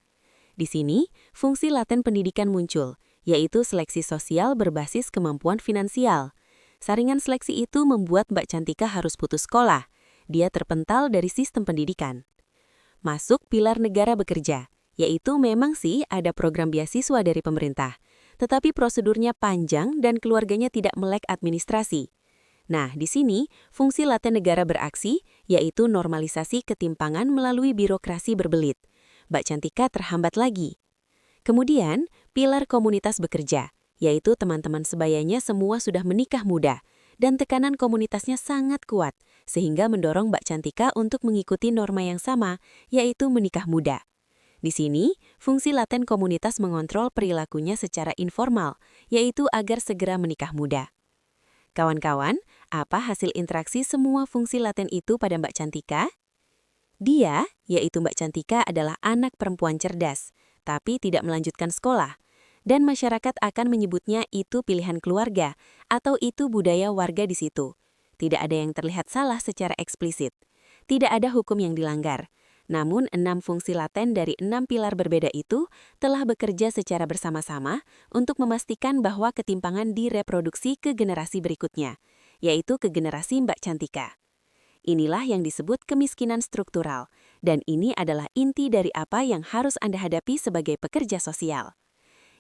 A: Di sini, fungsi laten pendidikan muncul, yaitu seleksi sosial berbasis kemampuan finansial. Saringan seleksi itu membuat Mbak Cantika harus putus sekolah. Dia terpental dari sistem pendidikan. Masuk pilar negara bekerja, yaitu memang sih ada program beasiswa dari pemerintah, tetapi prosedurnya panjang dan keluarganya tidak melek administrasi. Nah, di sini fungsi laten negara beraksi, yaitu normalisasi ketimpangan melalui birokrasi berbelit. Mbak Cantika terhambat lagi. Kemudian, pilar komunitas bekerja, yaitu teman-teman sebayanya semua sudah menikah muda,
B: dan tekanan komunitasnya sangat kuat, sehingga mendorong Mbak Cantika untuk mengikuti norma yang sama, yaitu menikah muda. Di sini, fungsi laten komunitas mengontrol perilakunya secara informal, yaitu agar segera menikah muda. Kawan-kawan, apa hasil interaksi semua fungsi laten itu pada Mbak Cantika? Dia, yaitu Mbak Cantika, adalah anak perempuan cerdas, tapi tidak melanjutkan sekolah. Dan masyarakat akan menyebutnya itu pilihan keluarga, atau itu budaya warga di situ. Tidak ada yang terlihat salah secara eksplisit. Tidak ada hukum yang dilanggar. Namun 6 fungsi laten dari 6 pilar berbeda itu telah bekerja secara bersama-sama untuk memastikan bahwa ketimpangan direproduksi ke generasi berikutnya, yaitu ke generasi Mbak Cantika. Inilah yang disebut kemiskinan struktural, dan ini adalah inti dari apa yang harus Anda hadapi sebagai pekerja sosial.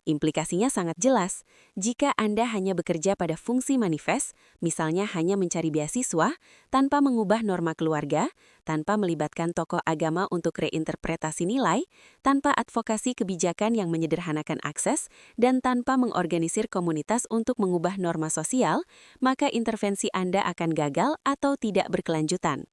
B: Implikasinya sangat jelas. Jika Anda hanya bekerja pada fungsi manifest, misalnya hanya mencari beasiswa, tanpa mengubah norma keluarga, tanpa melibatkan tokoh agama untuk reinterpretasi nilai, tanpa advokasi kebijakan yang menyederhanakan akses, dan tanpa mengorganisir komunitas untuk mengubah norma sosial, maka intervensi Anda akan gagal atau tidak berkelanjutan.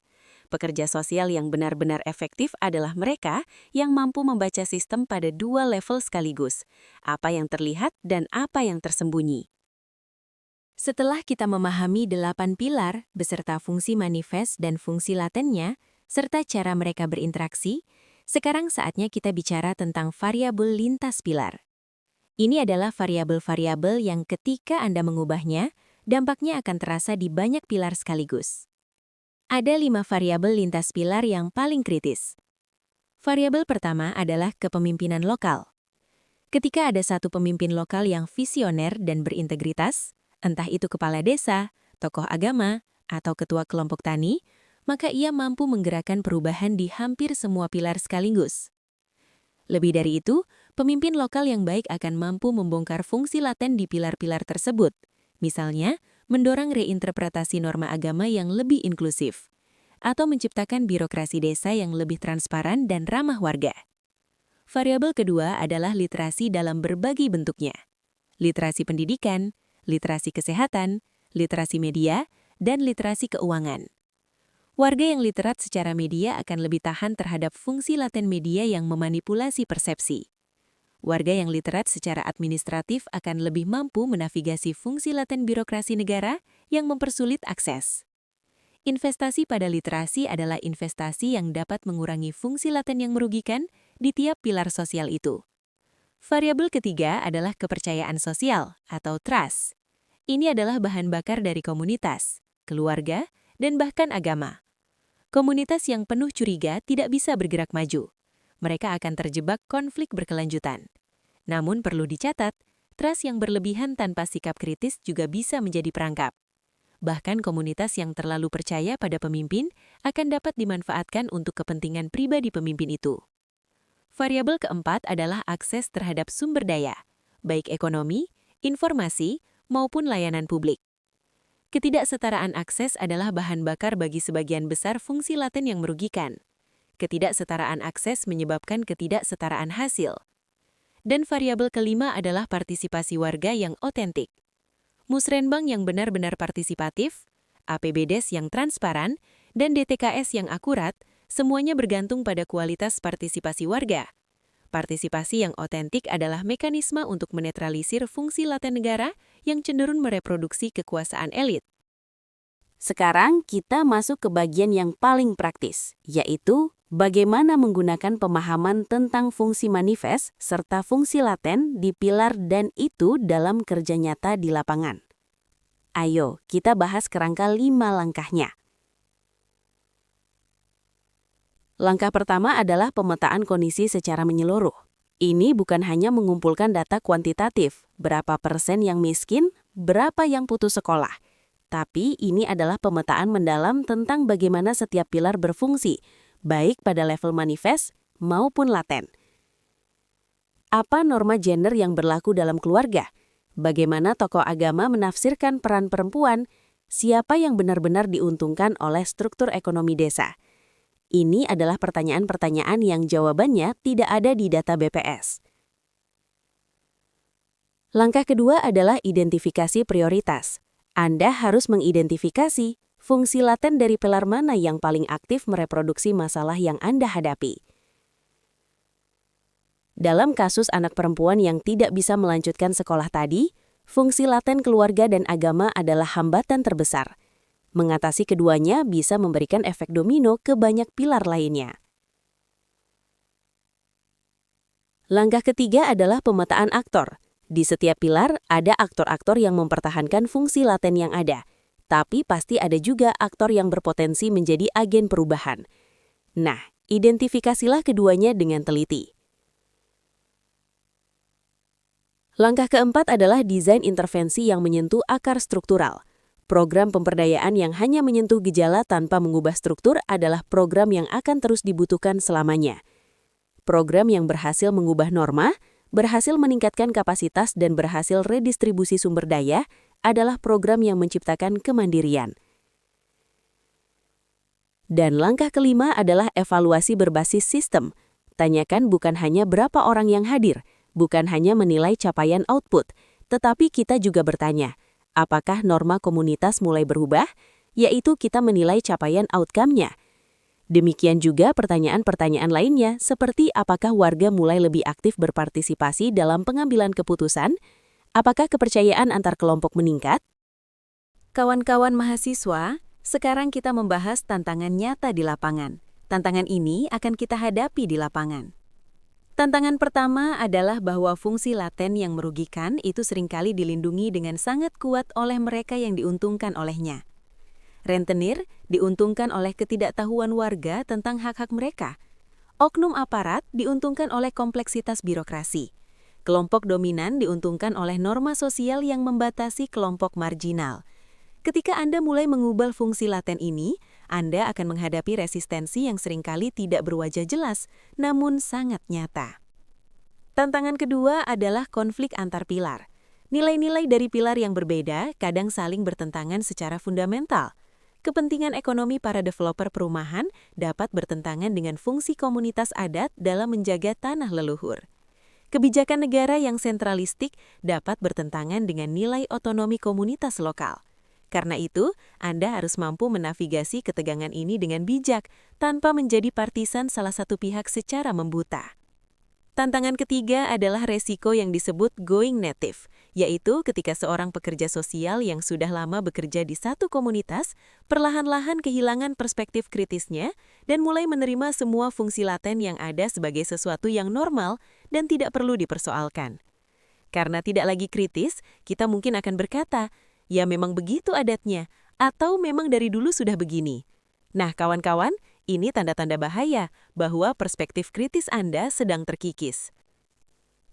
B: Pekerja sosial yang benar-benar efektif adalah mereka yang mampu membaca sistem pada 2 level sekaligus, apa yang terlihat dan apa yang tersembunyi. Setelah kita memahami 8 pilar beserta fungsi manifest dan fungsi latennya, serta cara mereka berinteraksi, sekarang saatnya kita bicara tentang variabel lintas pilar. Ini adalah variabel-variabel yang ketika Anda mengubahnya, dampaknya akan terasa di banyak pilar sekaligus. Ada 5 variabel lintas pilar yang paling kritis. Variabel pertama adalah kepemimpinan lokal. Ketika ada satu pemimpin lokal yang visioner dan berintegritas, entah itu kepala desa, tokoh agama, atau ketua kelompok tani, maka ia mampu menggerakkan perubahan di hampir semua pilar sekaligus. Lebih dari itu, pemimpin lokal yang baik akan mampu membongkar fungsi laten di pilar-pilar tersebut. Misalnya, mendorong reinterpretasi norma agama yang lebih inklusif, atau menciptakan birokrasi desa yang lebih transparan dan ramah warga. Variabel kedua adalah literasi dalam berbagai bentuknya. Literasi pendidikan, literasi kesehatan, literasi media, dan literasi keuangan. Warga yang literat secara media akan lebih tahan terhadap fungsi laten media yang memanipulasi persepsi. Warga yang literat secara administratif akan lebih mampu menavigasi fungsi laten birokrasi negara yang mempersulit akses. Investasi pada literasi adalah investasi yang dapat mengurangi fungsi laten yang merugikan di tiap pilar sosial itu. Variabel ketiga adalah kepercayaan sosial atau trust. Ini adalah bahan bakar dari komunitas, keluarga, dan bahkan agama. Komunitas yang penuh curiga tidak bisa bergerak maju. Mereka akan terjebak konflik berkelanjutan. Namun perlu dicatat, trust yang berlebihan tanpa sikap kritis juga bisa menjadi perangkap. Bahkan komunitas yang terlalu percaya pada pemimpin akan dapat dimanfaatkan untuk kepentingan pribadi pemimpin itu. Variabel keempat adalah akses terhadap sumber daya, baik ekonomi, informasi, maupun layanan publik. Ketidaksetaraan akses adalah bahan bakar bagi sebagian besar fungsi laten yang merugikan. Ketidaksetaraan akses menyebabkan ketidaksetaraan hasil. Dan variabel kelima adalah partisipasi warga yang otentik. Musrenbang yang benar-benar partisipatif, APBDes yang transparan, dan DTKS yang akurat, semuanya bergantung pada kualitas partisipasi warga. Partisipasi yang otentik adalah mekanisme untuk menetralisir fungsi laten negara yang cenderung mereproduksi kekuasaan elit.
A: Sekarang kita masuk ke bagian yang paling praktis, yaitu bagaimana menggunakan pemahaman tentang fungsi manifest serta fungsi laten di pilar dan itu dalam kerja nyata di lapangan. Ayo, kita bahas kerangka 5 langkahnya. Langkah pertama adalah pemetaan kondisi secara menyeluruh. Ini bukan hanya mengumpulkan data kuantitatif, berapa persen yang miskin, berapa yang putus sekolah. Tapi ini adalah pemetaan mendalam tentang bagaimana setiap pilar berfungsi, baik pada level manifest maupun laten. Apa norma gender yang berlaku dalam keluarga? Bagaimana tokoh agama menafsirkan peran perempuan? Siapa yang benar-benar diuntungkan oleh struktur ekonomi desa? Ini adalah pertanyaan-pertanyaan yang jawabannya tidak ada di data BPS. Langkah kedua adalah identifikasi prioritas. Anda harus mengidentifikasi fungsi laten dari pilar mana yang paling aktif mereproduksi masalah yang Anda hadapi. Dalam kasus anak perempuan yang tidak bisa melanjutkan sekolah tadi, fungsi laten keluarga dan agama adalah hambatan terbesar. Mengatasi keduanya bisa memberikan efek domino ke banyak pilar lainnya. Langkah ketiga adalah pemetaan aktor. Di setiap pilar ada aktor-aktor yang mempertahankan fungsi laten yang ada, tapi pasti ada juga aktor yang berpotensi menjadi agen perubahan. Nah, identifikasilah keduanya dengan teliti. Langkah keempat adalah desain intervensi yang menyentuh akar struktural. Program pemberdayaan yang hanya menyentuh gejala tanpa mengubah struktur adalah program yang akan terus dibutuhkan selamanya. Program yang berhasil mengubah norma, berhasil meningkatkan kapasitas dan berhasil redistribusi sumber daya adalah program yang menciptakan kemandirian. Dan langkah kelima adalah evaluasi berbasis sistem. Tanyakan bukan hanya berapa orang yang hadir, bukan hanya menilai capaian output, tetapi kita juga bertanya, apakah norma komunitas mulai berubah? Yaitu kita menilai capaian outcome-nya. Demikian juga pertanyaan-pertanyaan lainnya seperti apakah warga mulai lebih aktif berpartisipasi dalam pengambilan keputusan, apakah kepercayaan antar kelompok meningkat. Kawan-kawan mahasiswa, sekarang kita membahas tantangan nyata di lapangan. Tantangan ini akan kita hadapi di lapangan. Tantangan pertama adalah bahwa fungsi laten yang merugikan itu seringkali dilindungi dengan sangat kuat oleh mereka yang diuntungkan olehnya. Rentenir diuntungkan oleh ketidaktahuan warga tentang hak-hak mereka. Oknum aparat diuntungkan oleh kompleksitas birokrasi. Kelompok dominan diuntungkan oleh norma sosial yang membatasi kelompok marginal. Ketika Anda mulai mengubah fungsi laten ini, Anda akan menghadapi resistensi yang seringkali tidak berwajah jelas, namun sangat nyata. Tantangan kedua adalah konflik antar pilar. Nilai-nilai dari pilar yang berbeda kadang saling bertentangan secara fundamental. Kepentingan ekonomi para developer perumahan dapat bertentangan dengan fungsi komunitas adat dalam menjaga tanah leluhur. Kebijakan negara yang sentralistik dapat bertentangan dengan nilai otonomi komunitas lokal. Karena itu, Anda harus mampu menavigasi ketegangan ini dengan bijak tanpa menjadi partisan salah satu pihak secara membuta. Tantangan ketiga adalah resiko yang disebut going native, yaitu ketika seorang pekerja sosial yang sudah lama bekerja di satu komunitas perlahan-lahan kehilangan perspektif kritisnya dan mulai menerima semua fungsi laten yang ada sebagai sesuatu yang normal dan tidak perlu dipersoalkan. Karena tidak lagi kritis, kita mungkin akan berkata, ya memang begitu adatnya, atau memang dari dulu sudah begini. Nah, kawan-kawan, ini tanda-tanda bahaya bahwa perspektif kritis Anda sedang terkikis.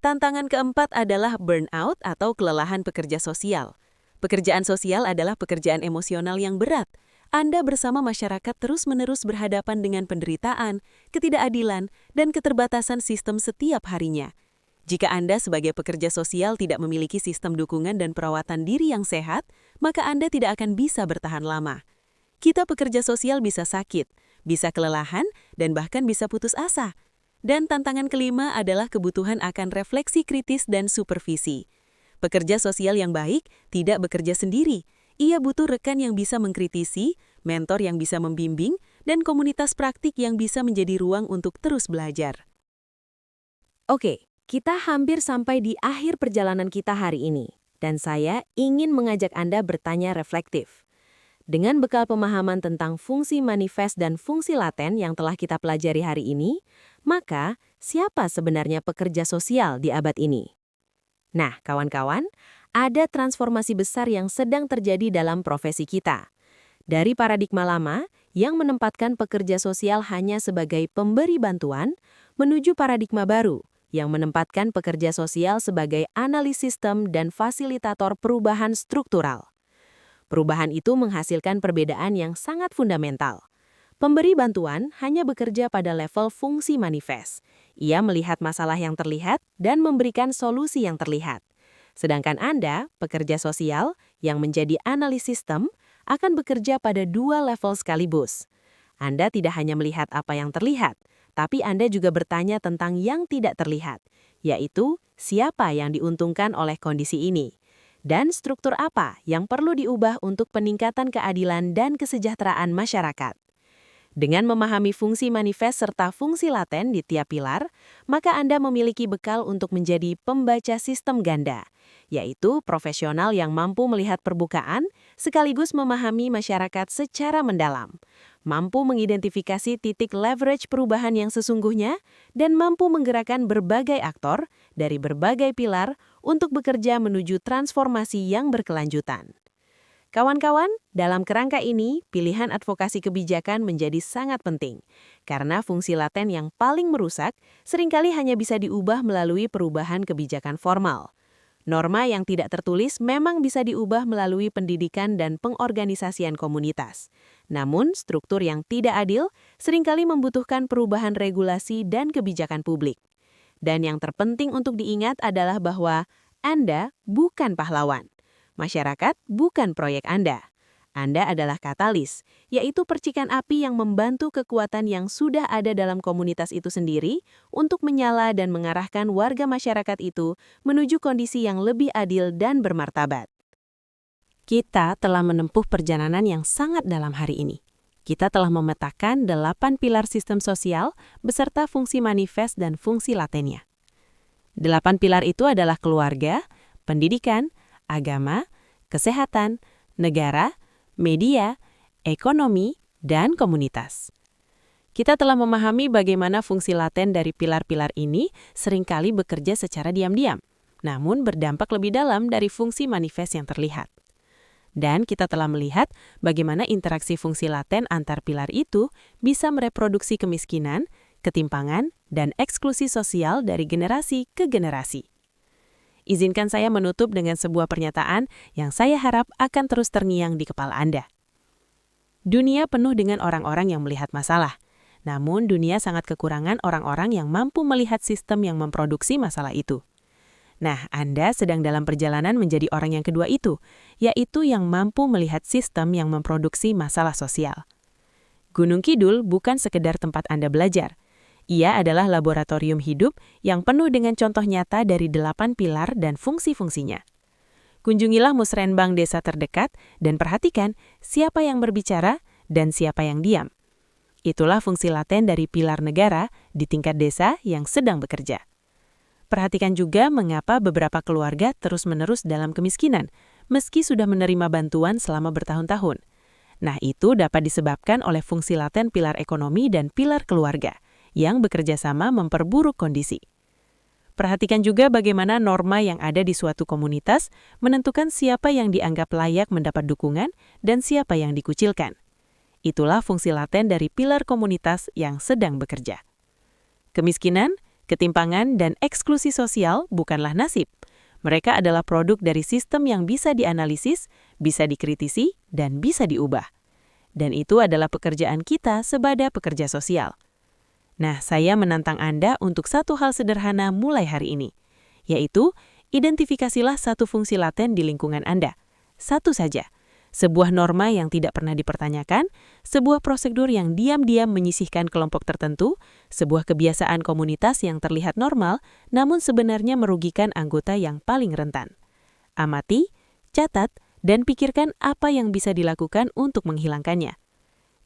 A: Tantangan keempat adalah burnout atau kelelahan pekerja sosial. Pekerjaan sosial adalah pekerjaan emosional yang berat. Anda bersama masyarakat terus-menerus berhadapan dengan penderitaan, ketidakadilan, dan keterbatasan sistem setiap harinya. Jika Anda sebagai pekerja sosial tidak memiliki sistem dukungan dan perawatan diri yang sehat, maka Anda tidak akan bisa bertahan lama. Kita pekerja sosial bisa sakit, bisa kelelahan, dan bahkan bisa putus asa. Dan tantangan kelima adalah kebutuhan akan refleksi kritis dan supervisi. Pekerja sosial yang baik tidak bekerja sendiri. Ia butuh rekan yang bisa mengkritisi, mentor yang bisa membimbing, dan komunitas praktik yang bisa menjadi ruang untuk terus belajar.
B: Oke, kita hampir sampai di akhir perjalanan kita hari ini. Dan saya ingin mengajak Anda bertanya reflektif. Dengan bekal pemahaman tentang fungsi manifest dan fungsi laten yang telah kita pelajari hari ini, maka siapa sebenarnya pekerja sosial di abad ini? Nah, kawan-kawan, ada transformasi besar yang sedang terjadi dalam profesi kita. Dari paradigma lama yang menempatkan pekerja sosial hanya sebagai pemberi bantuan, menuju paradigma baru yang menempatkan pekerja sosial sebagai analis sistem dan fasilitator perubahan struktural. Perubahan itu menghasilkan perbedaan yang sangat fundamental. Pemberi bantuan hanya bekerja pada level fungsi manifest. Ia melihat masalah yang terlihat dan memberikan solusi yang terlihat. Sedangkan Anda, pekerja sosial, yang menjadi analis sistem, akan bekerja pada dua level sekaligus. Anda tidak hanya melihat apa yang terlihat, tapi Anda juga bertanya tentang yang tidak terlihat, yaitu siapa yang diuntungkan oleh kondisi ini. Dan struktur apa yang perlu diubah untuk peningkatan keadilan dan kesejahteraan masyarakat? Dengan memahami fungsi manifest serta fungsi laten di tiap pilar, maka Anda memiliki bekal untuk menjadi pembaca sistem ganda, yaitu profesional yang mampu melihat permukaan sekaligus memahami masyarakat secara mendalam, mampu mengidentifikasi titik leverage perubahan yang sesungguhnya, dan mampu menggerakkan berbagai aktor dari berbagai pilar untuk bekerja menuju transformasi yang berkelanjutan. Kawan-kawan, dalam kerangka ini, pilihan advokasi kebijakan menjadi sangat penting, karena fungsi laten yang paling merusak seringkali hanya bisa diubah melalui perubahan kebijakan formal. Norma yang tidak tertulis memang bisa diubah melalui pendidikan dan pengorganisasian komunitas. Namun, struktur yang tidak adil seringkali membutuhkan perubahan regulasi dan kebijakan publik. Dan yang terpenting untuk diingat adalah bahwa Anda bukan pahlawan. Masyarakat bukan proyek Anda. Anda adalah katalis, yaitu percikan api yang membantu kekuatan yang sudah ada dalam komunitas itu sendiri untuk menyala dan mengarahkan warga masyarakat itu menuju kondisi yang lebih adil dan bermartabat.
A: Kita telah menempuh perjalanan yang sangat dalam hari ini. Kita telah memetakan 8 pilar sistem sosial beserta fungsi manifest dan fungsi latennya. 8 pilar itu adalah keluarga, pendidikan, agama, kesehatan, negara, media, ekonomi, dan komunitas. Kita telah memahami bagaimana fungsi laten dari pilar-pilar ini seringkali bekerja secara diam-diam, namun berdampak lebih dalam dari fungsi manifest yang terlihat. Dan kita telah melihat bagaimana interaksi fungsi laten antar pilar itu bisa mereproduksi kemiskinan, ketimpangan, dan eksklusi sosial dari generasi ke generasi. Izinkan saya menutup dengan sebuah pernyataan yang saya harap akan terus terngiang di kepala Anda. Dunia penuh dengan orang-orang yang melihat masalah, namun dunia sangat kekurangan orang-orang yang mampu melihat sistem yang memproduksi masalah itu. Nah, Anda sedang dalam perjalanan menjadi orang yang kedua itu, yaitu yang mampu melihat sistem yang memproduksi masalah sosial. Gunung Kidul bukan sekedar tempat Anda belajar. Ia adalah laboratorium hidup yang penuh dengan contoh nyata dari 8 pilar dan fungsi-fungsinya. Kunjungilah musrenbang desa terdekat dan perhatikan siapa yang berbicara dan siapa yang diam. Itulah fungsi laten dari pilar negara di tingkat desa yang sedang bekerja. Perhatikan juga mengapa beberapa keluarga terus-menerus dalam kemiskinan, meski sudah menerima bantuan selama bertahun-tahun. Nah, itu dapat disebabkan oleh fungsi laten pilar ekonomi dan pilar keluarga, yang bekerja sama memperburuk kondisi. Perhatikan juga bagaimana norma yang ada di suatu komunitas menentukan siapa yang dianggap layak mendapat dukungan dan siapa yang dikucilkan. Itulah fungsi laten dari pilar komunitas yang sedang bekerja. Kemiskinan, ketimpangan, dan eksklusi sosial bukanlah nasib. Mereka adalah produk dari sistem yang bisa dianalisis, bisa dikritisi, dan bisa diubah. Dan itu adalah pekerjaan kita sebagai pekerja sosial. Nah, saya menantang Anda untuk satu hal sederhana mulai hari ini, yaitu identifikasilah satu fungsi laten di lingkungan Anda. Satu saja, sebuah norma yang tidak pernah dipertanyakan, sebuah prosedur yang diam-diam menyisihkan kelompok tertentu, sebuah kebiasaan komunitas yang terlihat normal, namun sebenarnya merugikan anggota yang paling rentan. Amati, catat, dan pikirkan apa yang bisa dilakukan untuk menghilangkannya.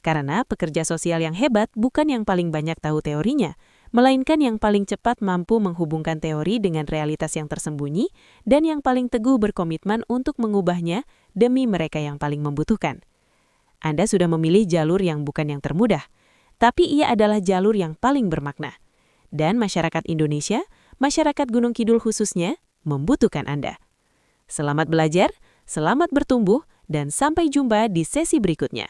A: Karena pekerja sosial yang hebat bukan yang paling banyak tahu teorinya, melainkan yang paling cepat mampu menghubungkan teori dengan realitas yang tersembunyi dan yang paling teguh berkomitmen untuk mengubahnya demi mereka yang paling membutuhkan. Anda sudah memilih jalur yang bukan yang termudah, tapi ia adalah jalur yang paling bermakna. Dan masyarakat Indonesia, masyarakat Gunung Kidul khususnya, membutuhkan Anda. Selamat belajar, selamat bertumbuh, dan sampai jumpa di sesi berikutnya.